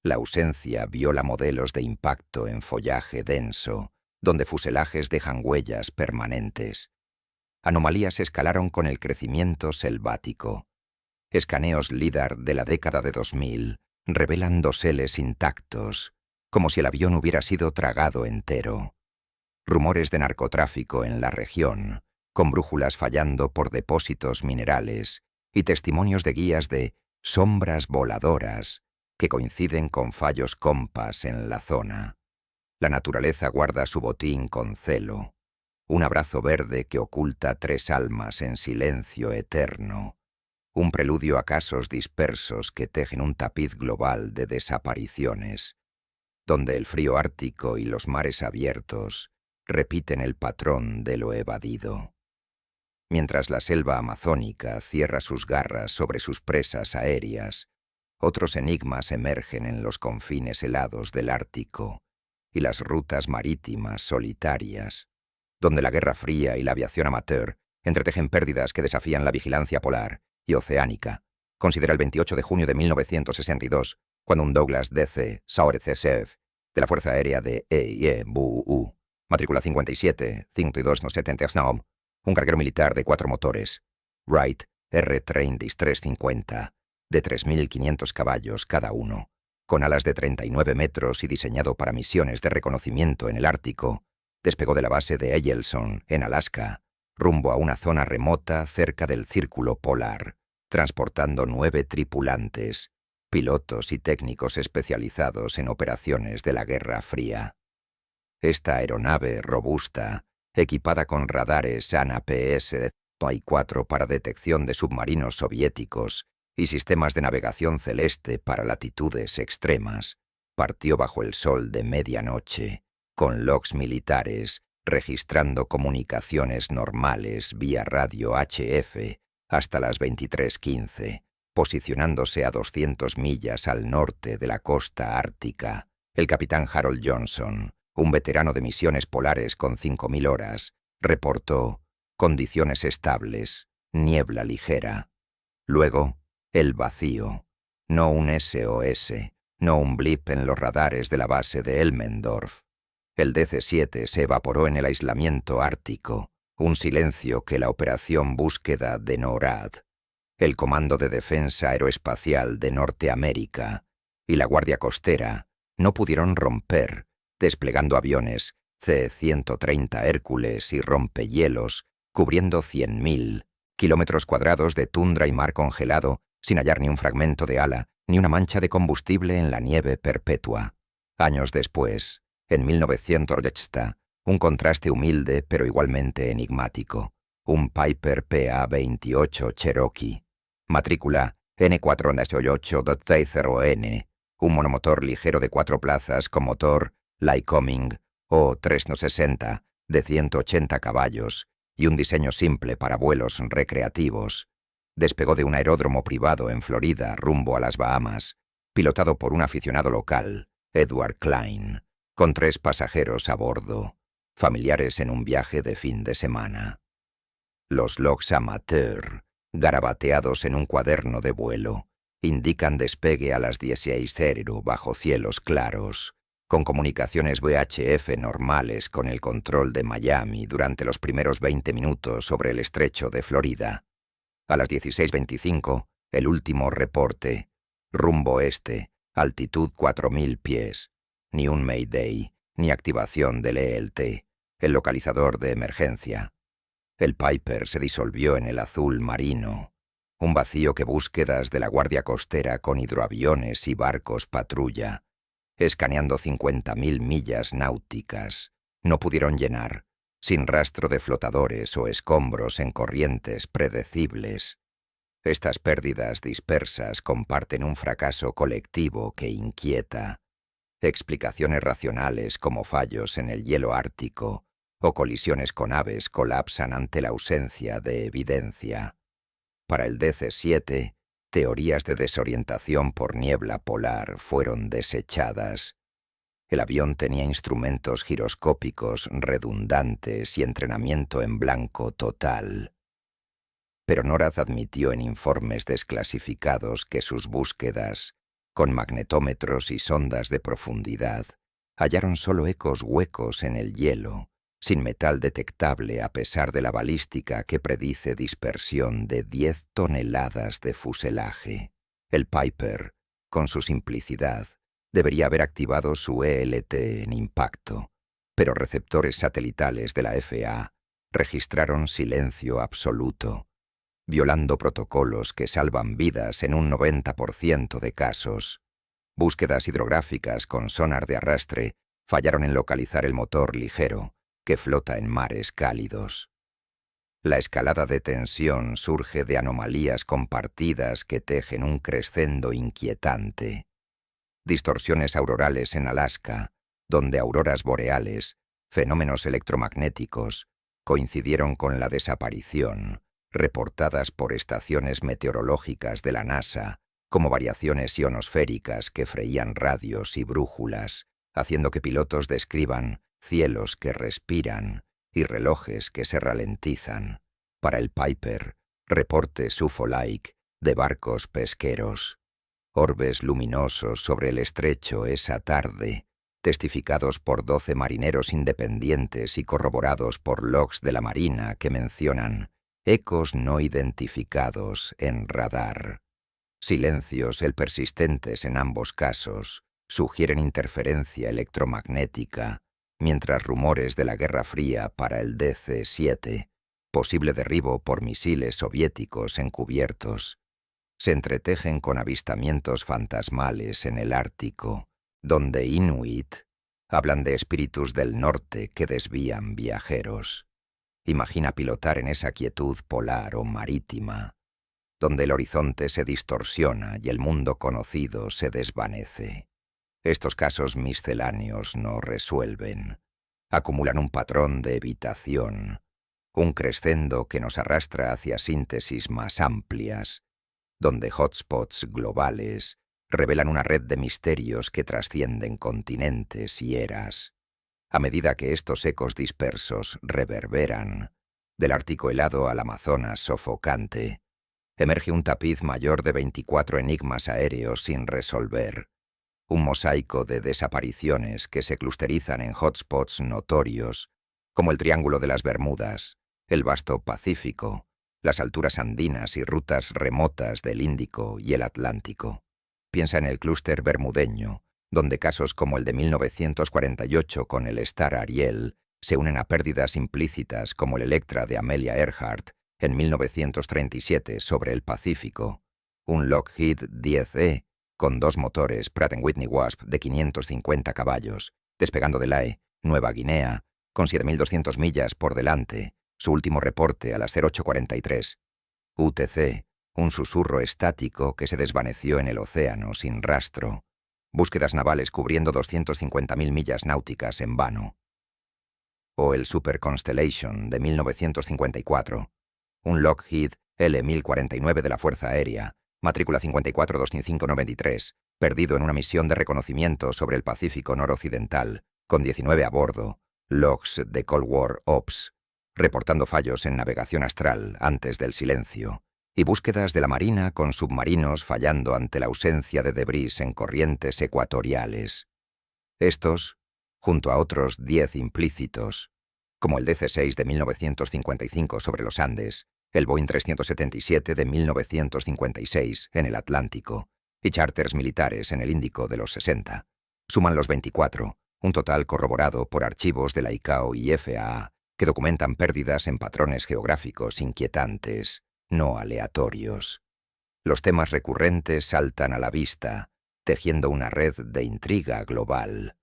La ausencia viola modelos de impacto en follaje denso, donde fuselajes dejan huellas permanentes. Anomalías escalaron con el crecimiento selvático. Escaneos LIDAR de la década de 2000 revelan doseles intactos, como si el avión hubiera sido tragado entero. Rumores de narcotráfico en la región, con brújulas fallando por depósitos minerales y testimonios de guías de sombras voladoras que coinciden con fallos compas en la zona. La naturaleza guarda su botín con celo. Un abrazo verde que oculta 3 almas en silencio eterno. Un preludio a casos dispersos que tejen un tapiz global de desapariciones, donde el frío ártico y los mares abiertos repiten el patrón de lo evadido. Mientras la selva amazónica cierra sus garras sobre sus presas aéreas, otros enigmas emergen en los confines helados del Ártico y las rutas marítimas solitarias, donde la Guerra Fría y la aviación amateur entretejen pérdidas que desafían la vigilancia polar y oceánica. Considera el 28 de junio de 1962, cuando un Douglas DC Sauer-CSF de la Fuerza Aérea de EIE-BUU, matrícula 57-52-79, un carguero militar de 4 motores, Wright R-3350, de 3.500 caballos cada uno, con alas de 39 metros y diseñado para misiones de reconocimiento en el Ártico, despegó de la base de Eielson, en Alaska, rumbo a una zona remota cerca del Círculo Polar, transportando 9 tripulantes, pilotos y técnicos especializados en operaciones de la Guerra Fría. Esta aeronave robusta equipada con radares ANA-PS-4 para detección de submarinos soviéticos y sistemas de navegación celeste para latitudes extremas, partió bajo el sol de medianoche, con logs militares, registrando comunicaciones normales vía radio HF hasta las 23:15, posicionándose a 200 millas al norte de la costa ártica. El capitán Harold Johnson, un veterano de misiones polares con 5.000 horas, reportó condiciones estables, niebla ligera. Luego, el vacío, no un SOS, no un blip en los radares de la base de Elmendorf. El DC-7 se evaporó en el aislamiento ártico, un silencio que la operación búsqueda de NORAD, el Comando de Defensa Aeroespacial de Norteamérica y la Guardia Costera no pudieron romper, desplegando aviones C-130 Hércules y rompehielos, cubriendo 100.000 kilómetros cuadrados de tundra y mar congelado, sin hallar ni un fragmento de ala, ni una mancha de combustible en la nieve perpetua. Años después, en 1900, un contraste humilde pero igualmente enigmático, un Piper PA-28 Cherokee, matrícula N4-88-60N, un monomotor ligero de 4 plazas con motor Lycoming O360 de 180 caballos y un diseño simple para vuelos recreativos. Despegó de un aeródromo privado en Florida rumbo a las Bahamas, pilotado por un aficionado local, Edward Klein, con 3 pasajeros a bordo, familiares en un viaje de fin de semana. Los logs amateur, garabateados en un cuaderno de vuelo, indican despegue a las 16:00 bajo cielos claros, con comunicaciones VHF normales con el control de Miami durante los primeros 20 minutos sobre el estrecho de Florida. A las 16:25, el último reporte, rumbo este, altitud 4.000 pies, ni un Mayday, ni activación del ELT, el localizador de emergencia. El Piper se disolvió en el azul marino, un vacío que búsquedas de la Guardia Costera con hidroaviones y barcos patrulla, escaneando 50.000 millas náuticas, no pudieron llenar, sin rastro de flotadores o escombros en corrientes predecibles. Estas pérdidas dispersas comparten un fracaso colectivo que inquieta. Explicaciones racionales como fallos en el hielo ártico o colisiones con aves colapsan ante la ausencia de evidencia. Para el DC-7, teorías de desorientación por niebla polar fueron desechadas. El avión tenía instrumentos giroscópicos redundantes y entrenamiento en blanco total. Pero NORAD admitió en informes desclasificados que sus búsquedas, con magnetómetros y sondas de profundidad, hallaron solo ecos huecos en el hielo, sin metal detectable a pesar de la balística que predice dispersión de 10 toneladas de fuselaje. El Piper, con su simplicidad, debería haber activado su ELT en impacto, pero receptores satelitales de la FAA registraron silencio absoluto, violando protocolos que salvan vidas en un 90% de casos. Búsquedas hidrográficas con sonar de arrastre fallaron en localizar el motor ligero, que flota en mares cálidos. La escalada de tensión surge de anomalías compartidas que tejen un crescendo inquietante. Distorsiones aurorales en Alaska, donde auroras boreales, fenómenos electromagnéticos, coincidieron con la desaparición, reportadas por estaciones meteorológicas de la NASA, como variaciones ionosféricas que freían radios y brújulas, haciendo que pilotos describan cielos que respiran y relojes que se ralentizan. Para el Piper, reportes UFO-like de barcos pesqueros. Orbes luminosos sobre el estrecho esa tarde, testificados por 12 marineros independientes y corroborados por logs de la Marina que mencionan ecos no identificados en radar. Silencios persistentes en ambos casos sugieren interferencia electromagnética, mientras rumores de la Guerra Fría para el DC-7, posible derribo por misiles soviéticos encubiertos, se entretejen con avistamientos fantasmales en el Ártico, donde Inuit, Hablan de espíritus del norte que desvían viajeros. Imagina pilotar en esa quietud polar o marítima, donde el horizonte se distorsiona y el mundo conocido se desvanece. Estos casos misceláneos no resuelven. Acumulan un patrón de evitación, un crescendo que nos arrastra hacia síntesis más amplias, donde hotspots globales revelan una red de misterios que trascienden continentes y eras. A medida que estos ecos dispersos reverberan, del Ártico helado al Amazonas sofocante, emerge un tapiz mayor de 24 enigmas aéreos sin resolver, un mosaico de desapariciones que se clusterizan en hotspots notorios, como el Triángulo de las Bermudas, el vasto Pacífico, las alturas andinas y rutas remotas del Índico y el Atlántico. Piensa en el clúster bermudeño, donde casos como el de 1948 con el Star Ariel se unen a pérdidas implícitas como el Electra de Amelia Earhart en 1937 sobre el Pacífico, un Lockheed 10E con 2 motores Pratt & Whitney Wasp de 550 caballos, despegando de Lae, Nueva Guinea, con 7.200 millas por delante, su último reporte a las 08:43. UTC, un susurro estático que se desvaneció en el océano sin rastro. Búsquedas navales cubriendo 250.000 millas náuticas en vano. O el Super Constellation de 1954, un Lockheed L-1049 de la Fuerza Aérea, matrícula 54-25593, perdido en una misión de reconocimiento sobre el Pacífico noroccidental, con 19 a bordo, logs de Cold War Ops, reportando fallos en navegación astral antes del silencio, y búsquedas de la Marina con submarinos fallando ante la ausencia de debris en corrientes ecuatoriales. Estos, junto a otros 10 implícitos, como el DC-6 de 1955 sobre los Andes, el Boeing 377 de 1956 en el Atlántico y charters militares en el Índico de los 60, suman los 24, un total corroborado por archivos de la ICAO y FAA que documentan pérdidas en patrones geográficos inquietantes, no aleatorios. Los temas recurrentes saltan a la vista, tejiendo una red de intriga global.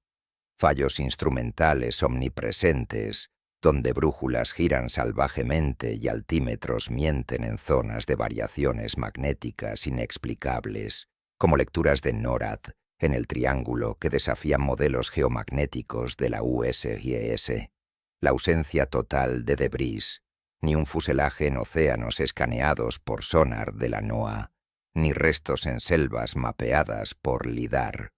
Fallos instrumentales omnipresentes, donde brújulas giran salvajemente y altímetros mienten en zonas de variaciones magnéticas inexplicables, como lecturas de NORAD en el triángulo que desafían modelos geomagnéticos de la USGS. La ausencia total de debris, ni un fuselaje en océanos escaneados por sonar de la NOAA, ni restos en selvas mapeadas por LIDAR.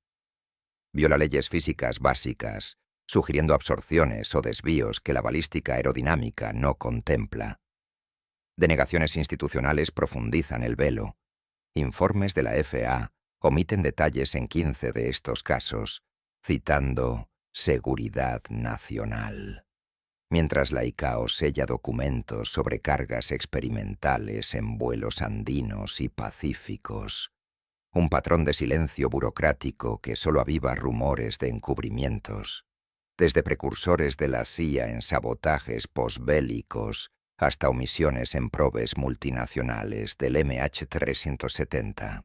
Viola leyes físicas básicas, sugiriendo absorciones o desvíos que la balística aerodinámica no contempla. Denegaciones institucionales profundizan el velo. Informes de la FAA omiten detalles en 15 de estos casos, citando seguridad nacional. Mientras la ICAO sella documentos sobre cargas experimentales en vuelos andinos y pacíficos, un patrón de silencio burocrático que solo aviva rumores de encubrimientos, desde precursores de la CIA en sabotajes posbélicos hasta omisiones en probes multinacionales del MH370.